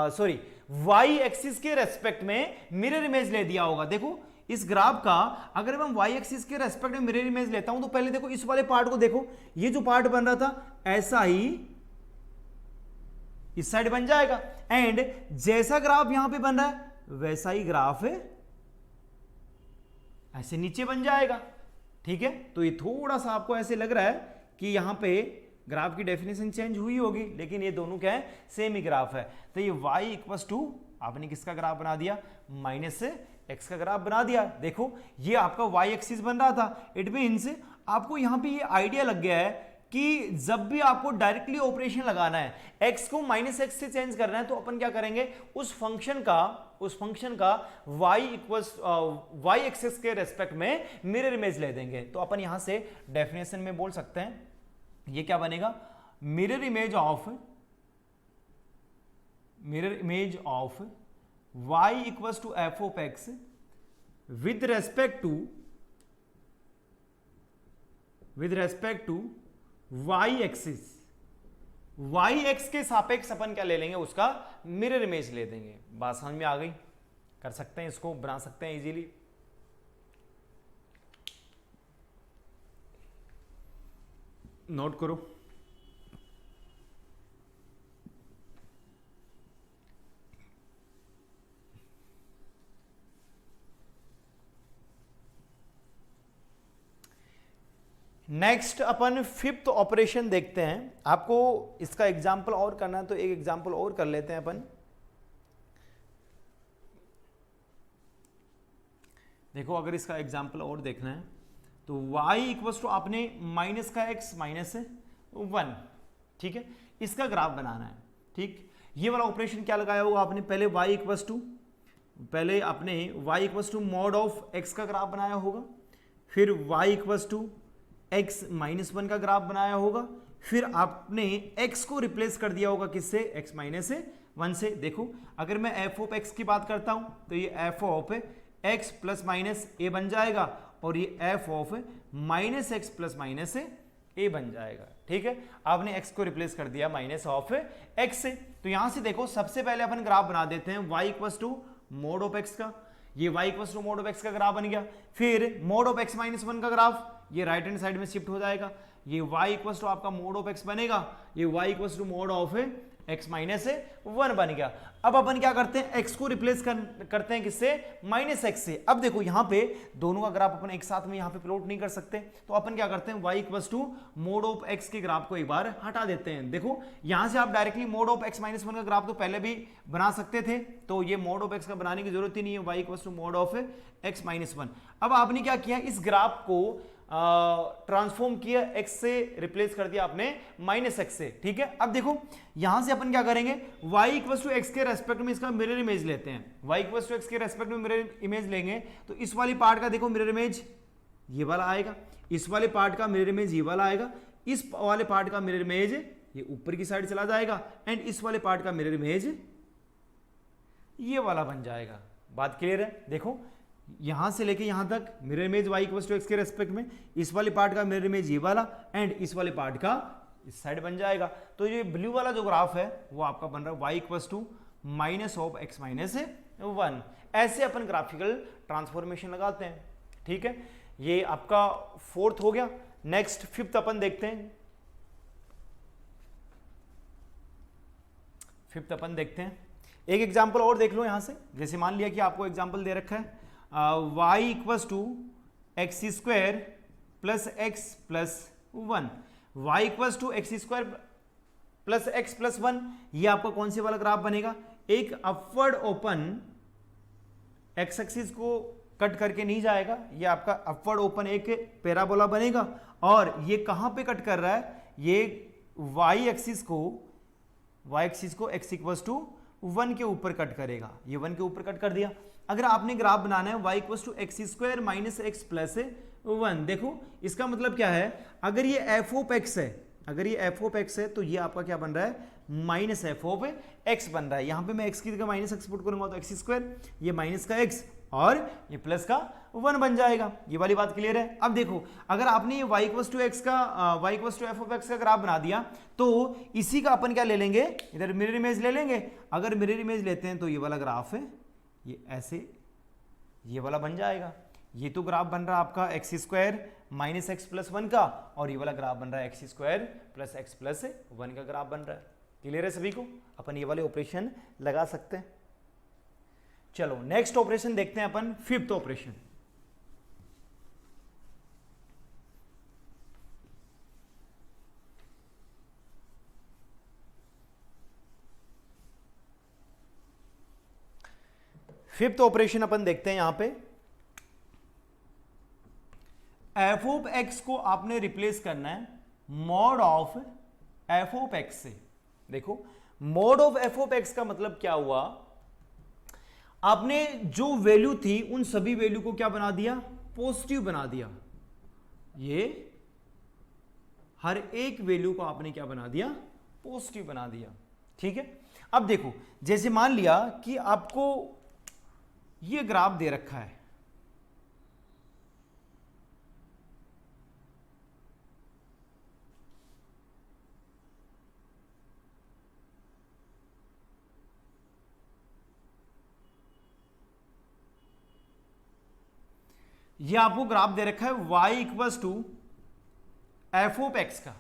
सॉरी y एक्सिस के रेस्पेक्ट में मिरर इमेज ले दिया होगा। देखो इस ग्राफ का अगर मैं y एक्सिस के रेस्पेक्ट में मिरर इमेज लेता हूं तो पहले देखो इस वाले पार्ट को देखो, ये जो पार्ट बन रहा था ऐसा ही इस साइड बन जाएगा, एंड जैसा ग्राफ यहां पे बन रहा है वैसा ही ग्राफ ऐसे नीचे बन जाएगा। ठीक है, तो ये थोड़ा सा आपको ऐसे लग रहा है कि यहां पे ग्राफ की डेफिनेशन चेंज हुई होगी, लेकिन ये दोनों क्या है, सेम ही ग्राफ है। तो ये y इक्वल टू आपने किसका ग्राफ बना दिया, माइनस एक्स का ग्राफ बना दिया। देखो ये आपका y एक्सिस बन रहा था, इट मीन्स आपको यहां पे ये आइडिया लग गया है कि जब भी आपको डायरेक्टली ऑपरेशन लगाना है, x को माइनस एक्स से चेंज करना है, तो अपन क्या करेंगे, उस फंक्शन का y इक्वल्स y एक्सिस के रेस्पेक्ट में मिरर इमेज ले देंगे। तो अपन यहां से डेफिनेशन में बोल सकते हैं ये क्या बनेगा, mirror image of y equals to f of x with respect to y axis, y x के सापेक्ष अपन क्या ले लेंगे, उसका मिरर इमेज ले देंगे। बात समझ में आ गई, कर सकते हैं, इसको बना सकते हैं इजीली। नोट करो, नेक्स्ट अपन फिफ्थ ऑपरेशन देखते हैं। आपको इसका एग्जाम्पल और करना है तो एक एग्जाम्पल और कर लेते हैं अपन। देखो अगर इसका एग्जाम्पल और देखना है तो y इक्वल्स टू आपने माइनस का x माइनस 1, ठीक है, इसका ग्राफ बनाना है। ठीक, ये वाला ऑपरेशन क्या लगाया होगा आपने, पहले y equals to mod of x का ग्राफ बनाया होगा, फिर y equals to x minus 1 का ग्राफ बनाया होगा, फिर आपने x को रिप्लेस कर दिया होगा किससे, x माइनस 1 से। देखो अगर मैं f ऑफ x की बात करता हूं तो ये f of x plus minus a बन जाएगा और ये f of minus x plus minus a बन जाएगा। ठीक है, आपने x को रिप्लेस कर दिया माइनस ऑफ x से। तो यहां से देखो सबसे पहले अपन ग्राफ बना देते हैं y equals to mod of x का, ये y equals to mod of x का ग्राफ बन गया। फिर मोड ऑफ x माइनस 1 का ग्राफ ये राइट हैंड साइड में शिफ्ट हो जाएगा, ये y इक्वल्स टू आपका मोड ऑफ x बनेगा, ये y equals to mod of x minus 1 बन गया। अब अपन क्या करते हैं, x को रिप्लेस करते हैं किससे, माइनस x से। अब देखो यहां पे दोनों का ग्राफ अपन एक साथ में यहां पे प्लॉट नहीं कर सकते, तो अपन क्या करते हैं, y equals to mod of x के ग्राफ को एक बार हटा देते हैं। देखो यहां से आप directly mode of x minus 1 का ग्राफ तो पहले भी बना सकते थे, तो ये मोड ऑफ x का बनाने की जरूरत ही नहीं है, y equals to mod of x minus 1। अब आपने क्या किया, इस ग्राफ को ट्रांसफॉर्म किया, x से रिप्लेस कर दिया आपने माइनस x से, ठीक है। अब देखो यहां से अपन क्या करेंगे, y इक्वल्स टू x के रेस्पेक्ट में इसका मिरर इमेज लेते हैं, y इक्वल्स टू x के रेस्पेक्ट में मिरर इमेज लेंगे, तो इस वाली पार्ट का देखो मिरर इमेज ये वाला आएगा, इस वाले पार्ट का मिरर इमेज ये वाला आएगा, इस वाले पार्ट का मिरर इमेज ये ऊपर की साइड चला जाएगा, एंड इस वाले पार्ट का मिरर इमेज ये वाला बन जाएगा। बात क्लियर है। देखो यहां से लेके यहां तक mirror image y equals to x के रेस्पेक्ट में, इस वाले पार्ट का मिरर इमेज ये वाला, एंड इस वाले पार्ट का इस साइड बन जाएगा। तो ये ब्लू वाला जो ग्राफ है वो आपका बन रहा है y equals to minus of x minus 1। ऐसे अपन ग्राफिकल ट्रांसफॉर्मेशन लगाते हैं, ठीक है। ये आपका फोर्थ हो गया। नेक्स्ट फिफ्थ अपन देखते हैं। फिफ्थ अपन देखते हैं, एक एग्जांपल और देख लो यहां से। जैसे मान लिया कि आपको एग्जांपल दे रखा है y equals to x square plus x plus 1, y equals to x square plus x plus 1, ये आपका कौन से वाला ग्राफ बनेगा, एक अपवर्ड ओपन एक्स एक्सिस को कट करके नहीं जाएगा, ये आपका अपवर्ड ओपन एक पैराबोला बनेगा, और ये कहां पे कट कर रहा है, ये y एक्सिस को x इक्वल्स टू 1 के ऊपर कट करेगा, ये 1 के ऊपर कट कर दिया। अगर आपने ग्राफ बनाना है y equals to x square minus x plus 1, देखो इसका मतलब क्या है, अगर ये f ऑफ x है, अगर ये f ऑफ x है तो ये आपका क्या बन रहा है, माइनस एफ ऑफ x बन रहा है। यहां पे मैं x की जगह माइनस एक्स पुट करूंगा तो एक्स स्क्वायर, ये माइनस का x और ये प्लस का 1 बन जाएगा। ये वाली बात क्लियर है। अब देखो अगर आपने ये y इक्वल्स टू x का y equals to f of x का ग्राफ बना दिया, तो इसी का अपन क्या ले लेंगे, इधर मिरर इमेज ले लेंगे। अगर मिरर इमेज लेते हैं तो ये वाला ग्राफ है, ये ऐसे ये वाला बन जाएगा। ये तो ग्राफ बन रहा है आपका x square minus x plus 1 का, और ये वाला ग्राफ बन रहा है x square plus x plus 1 का ग्राफ बन रहा है। क्लियर है सभी को। अपन ये वाले ऑपरेशन लगा सकते हैं। चलो नेक्स्ट ऑपरेशन देखते हैं अपन, फिफ्थ ऑपरेशन। फिफ्थ ऑपरेशन अपन देखते हैं यहां पे, एफ ऑफ एक्स को आपने रिप्लेस करना है mod of f of x से। देखो mod of f of x का मतलब क्या हुआ, आपने जो वैल्यू थी उन सभी वैल्यू को क्या बना दिया, पॉजिटिव बना दिया। ये हर एक वैल्यू को आपने क्या बना दिया, पॉजिटिव बना दिया, ठीक है। अब देखो जैसे मान लिया कि आपको ये ग्राफ दे रखा है, ये आपको ग्राफ दे रखा है y equals to f of x का,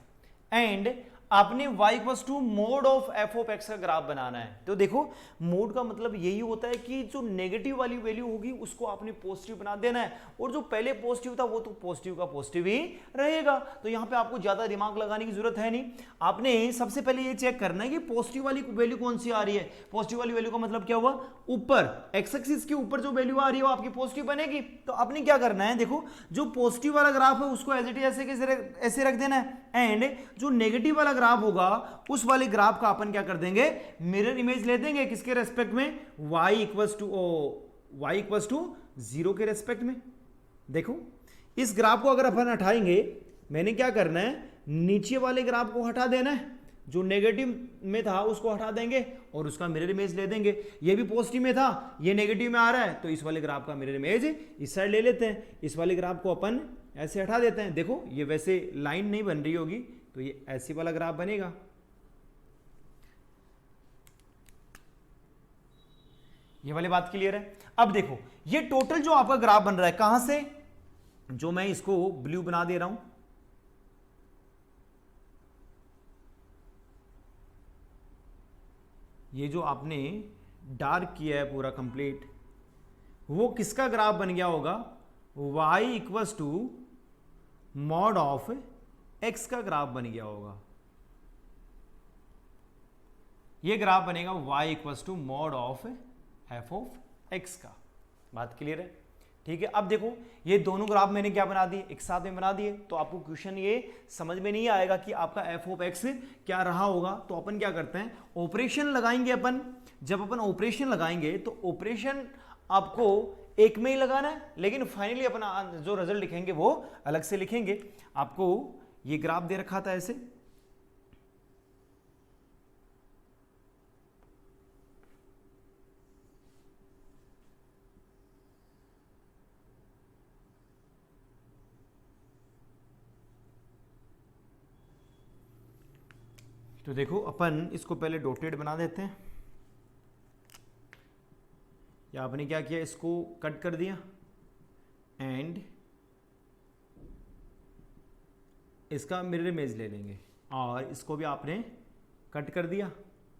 एंड आपने y equals to mod of f of x का ग्राफ बनाना है। तो देखो मोड का मतलब यही होता है कि जो नेगेटिव वाली वैल्यू होगी उसको आपने पॉजिटिव बना देना है, और जो पहले पॉजिटिव था वो तो पॉजिटिव का पॉजिटिव ही रहेगा। तो यहां पे आपको ज्यादा दिमाग लगाने की जरूरत है नहीं। आपने सबसे पहले ये चेक करना है कि पॉजिटिव वाली वैल्यू कौन सी आ रही है। पॉजिटिव वाली वैल्यू का मतलब क्या हुआ, ऊपर एक्स एक्सिस के ऊपर जो वैल्यू आ रही है वो आपकी पॉजिटिव बनेगी। तो आपने क्या करना है, देखो जो पॉजिटिव वाला ग्राफ है उसको एज इट इज ऐसे रख देना है, एंड जो नेगेटिव वाला ग्राफ होगा उस वाले ग्राफ का अपन क्या कर देंगे, मिरर इमेज ले देंगे किसके रेस्पेक्ट में, y इक्वल्स टू 0 के रेस्पेक्ट में। देखो इस ग्राफ को अगर अपन हटाएंगे, मैंने क्या करना है, नीचे वाले ग्राफ को हटा देना है, जो नेगेटिव में था उसको हटा देंगे और उसका मिरर इमेज ले देंगे। ये भी पॉजिटिव में था, ये नेगेटिव में आ रहा है, तो इस वाले ग्राफ का मिरर इमेज इस साइड ले लेते हैं। इस वाले ग्राफ को अपन ऐसे हटा देते हैं। देखो ये वैसे लाइन नहीं बन रही होगी, तो ये ऐसी वाला ग्राफ बनेगा। ये वाली बात क्लियर है। अब देखो ये टोटल जो आपका ग्राफ बन रहा है कहां से, जो मैं इसको ब्लू बना दे रहा हूं, ये जो आपने डार्क किया है पूरा कंप्लीट, वो किसका ग्राफ बन गया होगा? y equals to mod of x का ग्राफ बन गया होगा। ये ग्राफ बनेगा y equals to mod of f of x का। बात क्लियर है? ठीक है। अब देखो ये दोनों ग्राफ मैंने क्या बना दिए, एक साथ में बना दिए, तो आपको क्वेश्चन ये समझ में नहीं आएगा कि आपका f ऑफ x क्या रहा होगा। तो अपन क्या करते हैं, ऑपरेशन लगाएंगे अपन। जब अपन ऑपरेशन लगाएंगे तो ऑपरेशन आपको एक में ही लगाना है, लेकिन फाइनली अपन जो रिजल्ट लिखेंगे वो अलग से लिखेंगे। आपको ये ग्राफ दे रखा था ऐसे, तो देखो अपन इसको पहले डॉटेड बना देते हैं। या आपने क्या किया, इसको कट कर दिया एंड इसका मिरर इमेज ले लेंगे, और इसको भी आपने कट कर दिया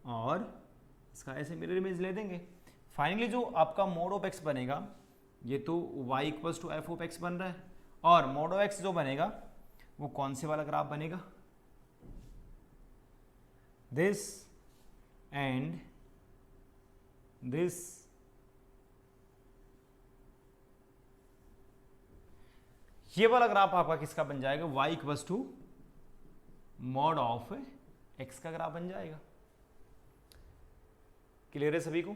और इसका ऐसे मिरर इमेज ले देंगे। फाइनली जो आपका मोड ऑफ एक्स बनेगा, ये तो y equals to f of x बन रहा है, और मोड ऑफ एक्स जो बनेगा वो कौन से वाला ग्राफ बनेगा, this and this। ये वाला ग्राफ आपका किसका बन जाएगा, y equals to mod of x का ग्राफ बन जाएगा। क्लियर है सभी को?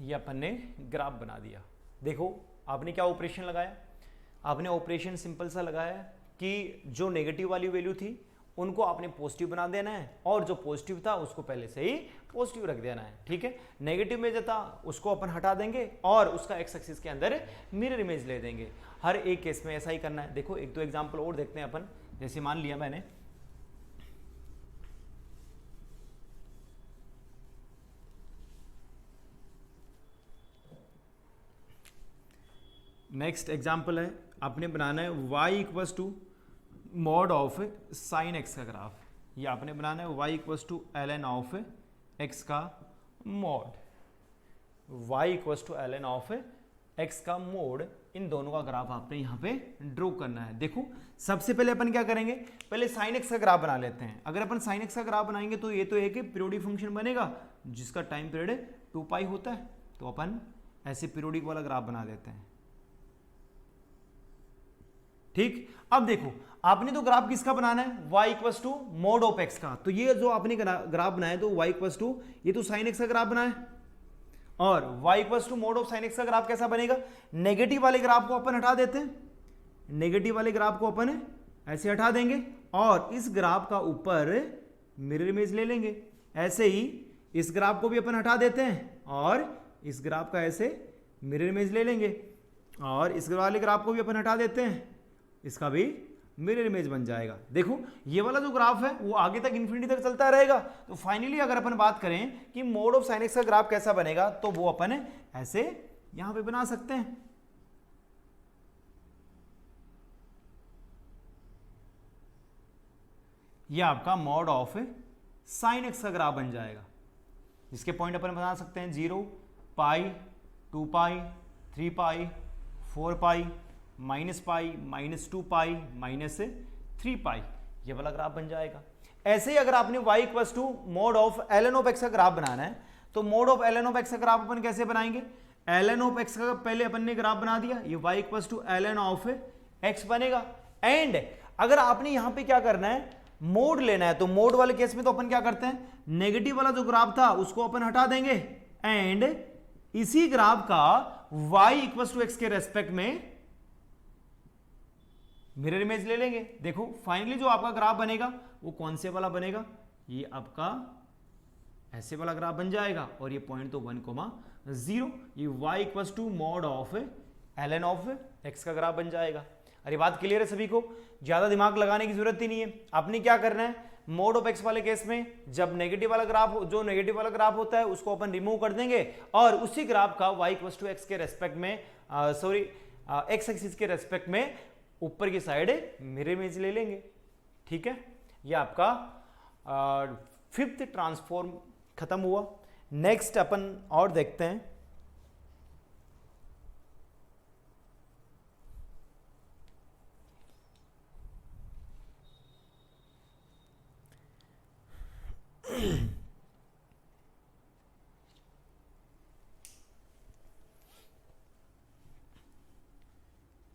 ये अपन ने ग्राफ बना दिया। देखो आपने क्या ऑपरेशन लगाया, आपने ऑपरेशन सिंपल सा लगाया कि जो नेगेटिव वाली वैल्यू थी उनको आपने पॉजिटिव बना देना है, और जो पॉजिटिव था उसको पहले से ही पॉजिटिव रख देना है। ठीक है। नेगेटिव में जो था उसको अपन हटा देंगे और उसका एक्स एक्सिस के अंदर मिरर इमेज ले देंगे। हर एक केस में ऐसा ही करना है। देखो एक दो एग्जांपल और देखते हैं अपन। जैसे मान लिया मैंने नेक्स्ट एग्जाम्पल है, आपने बनाना है y equals to mod of sine x का ग्राफ। ये आपने बनाना है y equals to ln of x का mod, y equals to ln of x का मोड। इन दोनों का ग्राफ आपने यहाँ पे ड्रॉ करना है। देखो सबसे पहले अपन क्या करेंगे, पहले साइन एक्स का ग्राफ बना लेते हैं। अगर अपन साइन एक्स का ग्राफ बनाएंगे तो ये तो एक पीरियोडिक फंक्शन बनेगा जिसका टाइम पीरियड 2π होता है, तो अपन ऐसे पीरियोडिक वाला ग्राफ बना लेते हैं। ठीक। अब देखो आपने तो ग्राफ किसका बनाना है, y equals to mod of x का। तो ये जो आपने ग्राफ बनाया तो y इक्वल्स टू, ये तो साइन x का ग्राफ बना है, और y equals to mod of sine x का ग्राफ कैसा बनेगा, नेगेटिव वाले ग्राफ को अपन हटा देते हैं, नेगेटिव वाले ग्राफ को अपन ऐसे हटा देंगे, और इस ग्राफ का ऊपर मिरर इमेज ले लेंगे। ऐसे ही इस ग्राफ को भी अपन हटा देते हैं, और इस ग्राफ का ऐसे मिरर इमेज ले लेंगे, और इस वाले ग्राफ को भी अपन हटा देते हैं, इसका भी मिरर इमेज बन जाएगा। देखो ये वाला जो ग्राफ है वो आगे तक इन्फिनिटी तक चलता रहेगा। तो फाइनली अगर अपन बात करें कि मोड ऑफ साइन एक्स का ग्राफ कैसा बनेगा, तो वो अपन ऐसे यहां पे बना सकते हैं। ये आपका मॉड ऑफ साइन एक्स का ग्राफ बन जाएगा, जिसके पॉइंट अपन बना सकते हैं 0, π, 2π, 3π, 4π, -π, -2π, -3π। ये वाला ग्राफ बन जाएगा। ऐसे ही अगर आपने y equals to mod of ln of x का ग्राफ बनाना है, तो mod of ln of x का ग्राफ अपन कैसे बनाएंगे, ln ऑफ x का पहले अपन ने ग्राफ बना दिया, ये y equals to ln of x बनेगा। एंड अगर आपने यहां पे क्या करना है, मोड लेना है, तो मोड वाले केस में तो अपन क्या करते हैं, नेगेटिव वाला जो ग्राफ था उसको अपन हटा देंगे, एंड इसी ग्राफ का y इक्वल्स टू x के रेस्पेक्ट में मिरर इमेज ले लेंगे। देखो फाइनली जो आपका ग्राफ बनेगा वो कौन से वाला बनेगा, ये आपका ऐसे वाला ग्राफ बन जाएगा, और ये पॉइंट तो 1,0, ये y equals to mod of ln of x का ग्राफ बन जाएगा। अरे बात क्लियर है सभी को? ज्यादा दिमाग लगाने की जरूरत ही नहीं है। आपने क्या करना है, मोड ऑफ x वाले केस में जब नेगेटिव वाला ग्राफ, जो नेगेटिव वाला ग्राफ होता है उसको अपन रिमूव कर देंगे, और उसी ग्राफ का y इक्वल्स टू x के रेस्पेक्ट में x एक्सिस के रेस्पेक्ट में ऊपर की साइड मिरर इमेज ले लेंगे। ठीक है। ये आपका फिफ्थ ट्रांसफॉर्म खत्म हुआ। नेक्स्ट अपन और देखते हैं,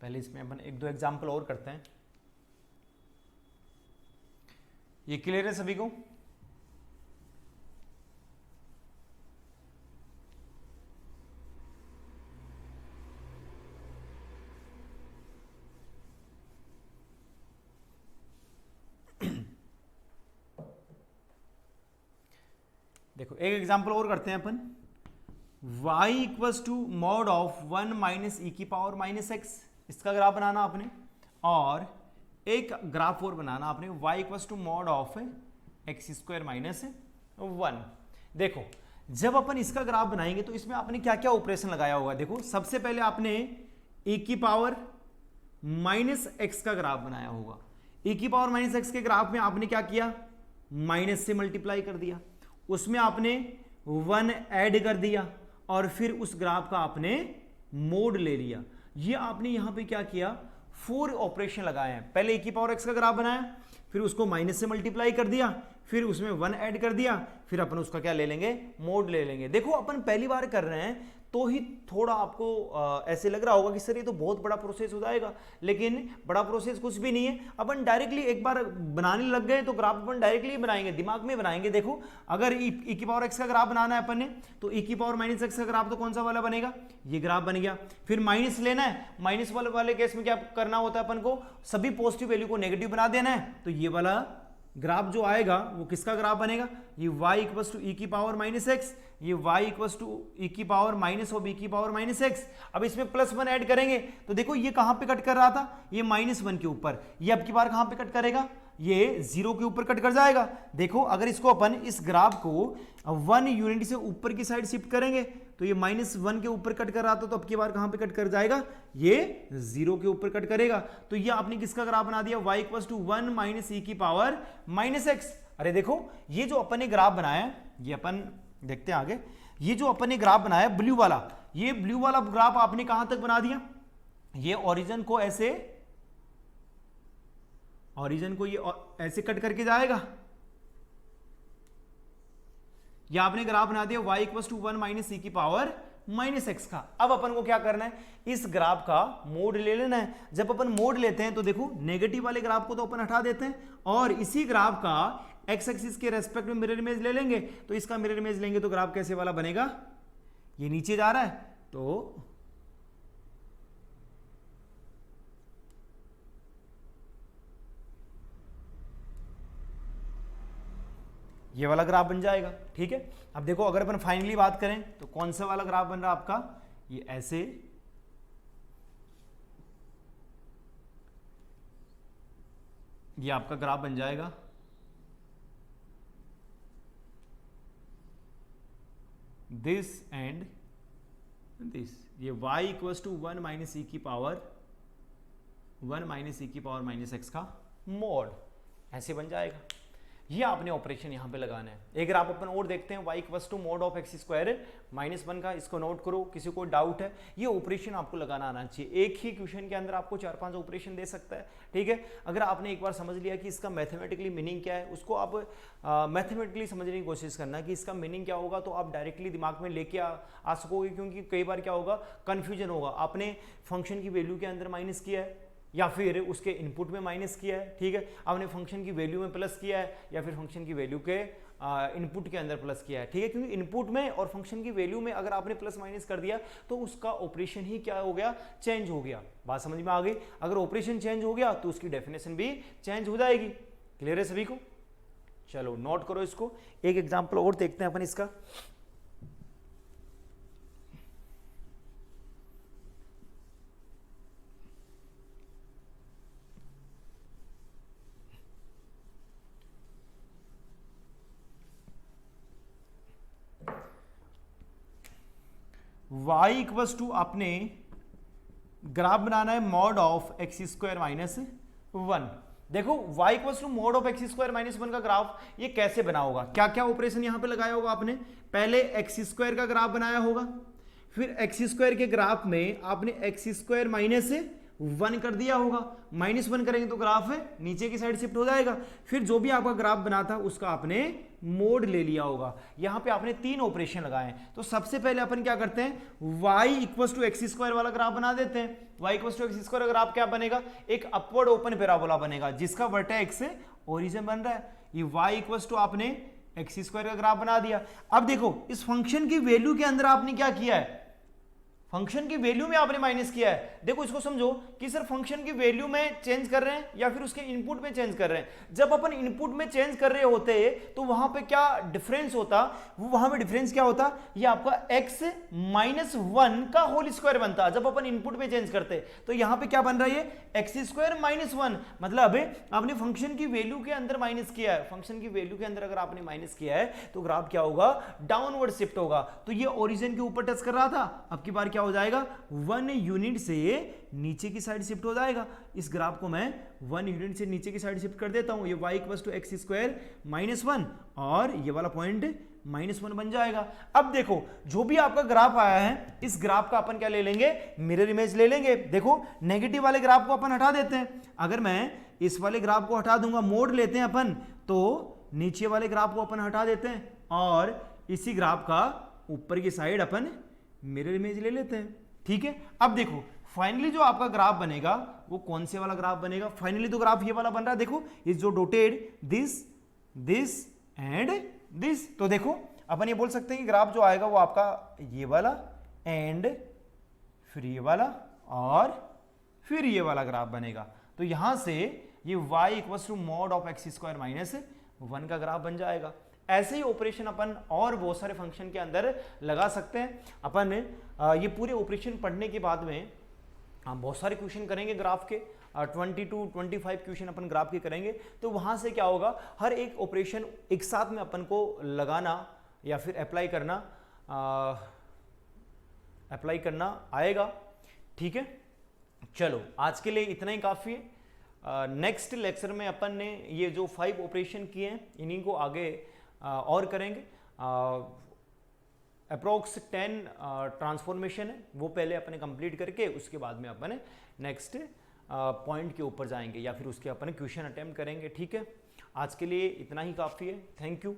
पहले इसमें अपन एक दो एग्जाम्पल और करते हैं। ये क्लियर है सभी को? देखो एक एग्जाम्पल और करते हैं अपन। y equals to mod of 1 minus e की पावर माइनस एक्स, इसका ग्राफ बनाना आपने, और एक ग्राफ और बनाना आपने y equals to mod of x square minus 1। देखो जब अपन इसका ग्राफ बनाएंगे तो इसमें आपने क्या क्या ऑपरेशन लगाया होगा। देखो सबसे पहले आपने e की पावर माइनस एक्स का ग्राफ बनाया होगा। e की पावर माइनस एक्स के ग्राफ में आपने क्या किया, माइनस से मल्टीप्लाई कर दिया, उसमें आपने 1 ऐड कर दिया और फिर उस ग्राफ का आपने मोड ले लिया। ये आपने यहां पे क्या किया, 4 ऑपरेशन लगाए हैं। पहले e की पावर x का ग्राफ बनाया, फिर उसको माइनस से मल्टीप्लाई कर दिया, फिर उसमें 1 ऐड कर दिया, फिर अपन उसका क्या ले लेंगे, मोड ले लेंगे। देखो अपन पहली बार कर रहे हैं तो ही थोड़ा आपको ऐसे लग रहा होगा कि सर ये तो बहुत बड़ा प्रोसेस हो जाएगा, लेकिन बड़ा प्रोसेस कुछ भी नहीं है। अपन डायरेक्टली एक बार बनाने लग गए तो ग्राफ अपन डायरेक्टली बनाएंगे, दिमाग में बनाएंगे। देखो अगर ई की पावर एक्स का ग्राफ बनाना है अपन ने, तो ई की पावर माइनस एक्स का ग्राफ तो कौन सा वाला बनेगा, ये ग्राफ बन गया। फिर माइनस लेना है, माइनस वाले केस में क्या करना होता है अपन को, सभी पॉजिटिव वैल्यू को नेगेटिव बना देना है। तो ये वाला ग्राफ जो आएगा वो किसका ग्राफ बनेगा, ये y इक्वल्स टू ई की पावर माइनस एक्स, ये y इक्वल्स टू ई की पावर माइनस ऑफ ई की पावर माइनस एक्स। अब इसमें +1 ऐड करेंगे तो देखो ये कहां पे कट कर रहा था, ये -1 के ऊपर, ये अब की बार कहां पे कट करेगा, ये 0 के ऊपर कट कर जाएगा। देखो अगर इसको अपन इस ग्राफ को 1 यूनिट से ऊपर की साइड शिफ्ट करेंगे तो ये -1 के ऊपर कट कर रहा था, तो अब की बार कहां पे कट कर जाएगा, ये 0 के ऊपर कट करेगा। तो ये आपने किसका ग्राफ बना दिया, y equals to 1 minus e की पावर माइनस एक्स। अरे देखो ये जो अपन ने ग्राफ बनाया, ये अपन देखते हैं आगे, ये जो अपन ने ग्राफ बनाया ब्लू वाला, ये ब्लू वाला ग्राफ आपने कहां तक बना दिया, ये ओरिजिन को ऐसे, ओरिजिन को ये ऐसे कट करके जाएगा, ये आपने ग्राफ बना दिया y equals to 1 minus e की पावर माइनस एक्स का। अब अपन को क्या करना है, इस ग्राफ का मोड ले लेना है। जब अपन मोड लेते हैं तो देखो नेगेटिव वाले ग्राफ को तो अपन हटा देते हैं और इसी ग्राफ का एक्स एक्सिस के रेस्पेक्ट में मिरर इमेज ले लेंगे। तो इसका मिरर इमेज लेंगे तो ग्राफ कैसे वाला बनेगा, ये नीचे जा रहा है तो ये वाला ग्राफ बन जाएगा। ठीक है, अब देखो अगर अपन फाइनली बात करें तो कौन सा वाला ग्राफ बन रहा है आपका, ये ऐसे, ये आपका ग्राफ बन जाएगा। दिस एंड दिस, ये y equals to 1 minus e की पावर 1 माइनस ई की पावर माइनस एक्स का मोड, ऐसे बन जाएगा। ये आपने ऑपरेशन यहां पे लगाना है। एक ग्राफ अपन और देखते हैं, y equals to mod of x square -1 का, इसको नोट करो, किसी को डाउट है ये ऑपरेशन आपको लगाना आना चाहिए। एक ही क्वेश्चन के अंदर आपको 4-5 ऑपरेशन दे सकता है। ठीक है, अगर आपने एक बार समझ लिया कि इसका मैथमेटिकली मीनिंग क्या है, उसको आप मैथमेटिकली समझने की कोशिश करना कि इसका मीनिंग क्या होगा, तो आप डायरेक्टली दिमाग में लेके आ सकोगे। क्योंकि कई बार क्या होगा, कन्फ्यूजन होगा, आपने फंक्शन की वैल्यू के अंदर माइनस किया है या फिर उसके इनपुट में माइनस किया है। ठीक है, आपने फंक्शन की वैल्यू में प्लस किया है या फिर फंक्शन की वैल्यू के इनपुट के अंदर प्लस किया है। ठीक है, क्योंकि इनपुट में और फंक्शन की वैल्यू में अगर आपने प्लस माइनस कर दिया तो उसका ऑपरेशन ही क्या हो गया, चेंज हो गया। बात समझ में आ गई? अगर ऑपरेशन चेंज हो गया तो उसकी डेफिनेशन भी चेंज हो जाएगी। क्लियर है सभी को? चलो नोट करो इसको। एक एग्जाम्पल और देखते हैं अपन इसका। y इक्वल्स टू आपने ग्राफ बनाना है mod of x square minus 1। देखो y equal to mod of x square minus one का ग्राफ ये कैसे बना होगा, क्या क्या ऑपरेशन यहां पे लगाया होगा आपने, पहले एक्स स्क्वायर का ग्राफ बनाया होगा, फिर एक्स स्क्वायर के ग्राफ में आपने एक्स स्क्वायर माइनस वन कर दिया होगा, माइनस वन करेंगे तो ग्राफ नीचे की साइड शिफ्ट हो जाएगा, फिर जो भी आपका ग्राफ बना था उसका आपने मोड ले लिया होगा। यहां पे आपने तीन ऑपरेशन लगाए हैं। तो सबसे पहले अपन क्या करते हैं, y equal to x square वाला ग्राफ बना देते हैं। y equal to x square graph क्या बनेगा, एक अपवर्ड ओपन पैराबोला बनेगा जिसका वर्टेक्स ओरिजिन बन रहा है। ये y इक्वल टू आपने एक्स स्क्वायर का ग्राफ बना दिया। अब देखो इस फंक्शन की वैल्यू के अंदर आपने क्या किया है, फंक्शन की वैल्यू में आपने माइनस किया है। देखो इसको समझो कि सर फंक्शन की वैल्यू में चेंज कर रहे हैं या फिर उसके इनपुट में चेंज कर रहे हैं। जब अपन इनपुट में चेंज कर रहे होते तो वहां पे क्या डिफरेंस होता, वो वहां पे डिफरेंस क्या होता, ये आपका x माइनस वन का होल स्क्वायर बनता जब अपन इनपुट में चेंज करते। तो यहां पे क्या बन रहा है, ये एक्स स्क्वायर माइनस वन, मतलब आपने फंक्शन की वैल्यू के अंदर माइनस किया है। फंक्शन की वैल्यू के अंदर अगर आपने माइनस किया है तो ग्राफ क्या होगा, डाउनवर्ड शिफ्ट होगा। तो ये ओरिजिन के ऊपर टच कर रहा था, अब की बार क्या हो जाएगा, वन यूनिट से नीचे की साइड शिफ्ट हो जाएगा। इस ग्राफ को मैं वन यूनिट से नीचे की साइड शिफ्ट कर देता हूं, ये y equal to x square minus one और ये वाला पॉइंट माइनस वन बन जाएगा। अब देखो जो भी आपका ग्राफ आया है इस ग्राफ का अपन क्या ले लेंगे, मिरर इमेज ले लेंगे। देखो नेगेटिव वाले ग्राफ को अपन हटा देते हैं, अगर मैं इस वाले ग्राफ को हटा दूंगा, मोड लेते हैं अपन, तो नीचे वाले ग्राफ को अपन हटा देते हैं और इसी ग्राफ का ऊपर की साइड अपन मिरर इमेज ले लेते हैं। ठीक है, अब देखो फाइनली जो आपका ग्राफ बनेगा वो कौन से वाला ग्राफ बनेगा, फाइनली तो ग्राफ ये वाला बन रहा है। देखो इज जो डोटेड दिस दिस एंड दिस, तो देखो अपन ये बोल सकते हैं कि ग्राफ जो आएगा वो आपका ये वाला एंड फिर ये वाला और फिर ये वाला ग्राफ बनेगा। तो यहां से ये y equal to mod of x square minus one का ग्राफ बन जाएगा। ऐसे ही ऑपरेशन अपन और बहुत सारे फंक्शन के अंदर लगा सकते हैं। अपन ये पूरे ऑपरेशन पढ़ने के बाद में हम बहुत सारे क्वेश्चन करेंगे ग्राफ के, 20 to 25 क्वेश्चन अपन ग्राफ के करेंगे। तो वहां से क्या होगा, हर एक ऑपरेशन एक साथ में अपन को लगाना या फिर अप्लाई करना आएगा। ठीक है, चलो आज के लिए इतना ही काफ़ी है। नेक्स्ट लेक्चर में अपन ने ये जो 5 ऑपरेशन किए हैं इन्हीं को आगे और करेंगे। अप्रोक्स 10 ट्रांसफॉर्मेशन है वो पहले अपने कंप्लीट करके उसके बाद में अपन नेक्स्ट पॉइंट के ऊपर जाएंगे या फिर उसके अपन क्वेश्चन अटेम्प्ट करेंगे। ठीक है, आज के लिए इतना ही काफ़ी है। Thank you.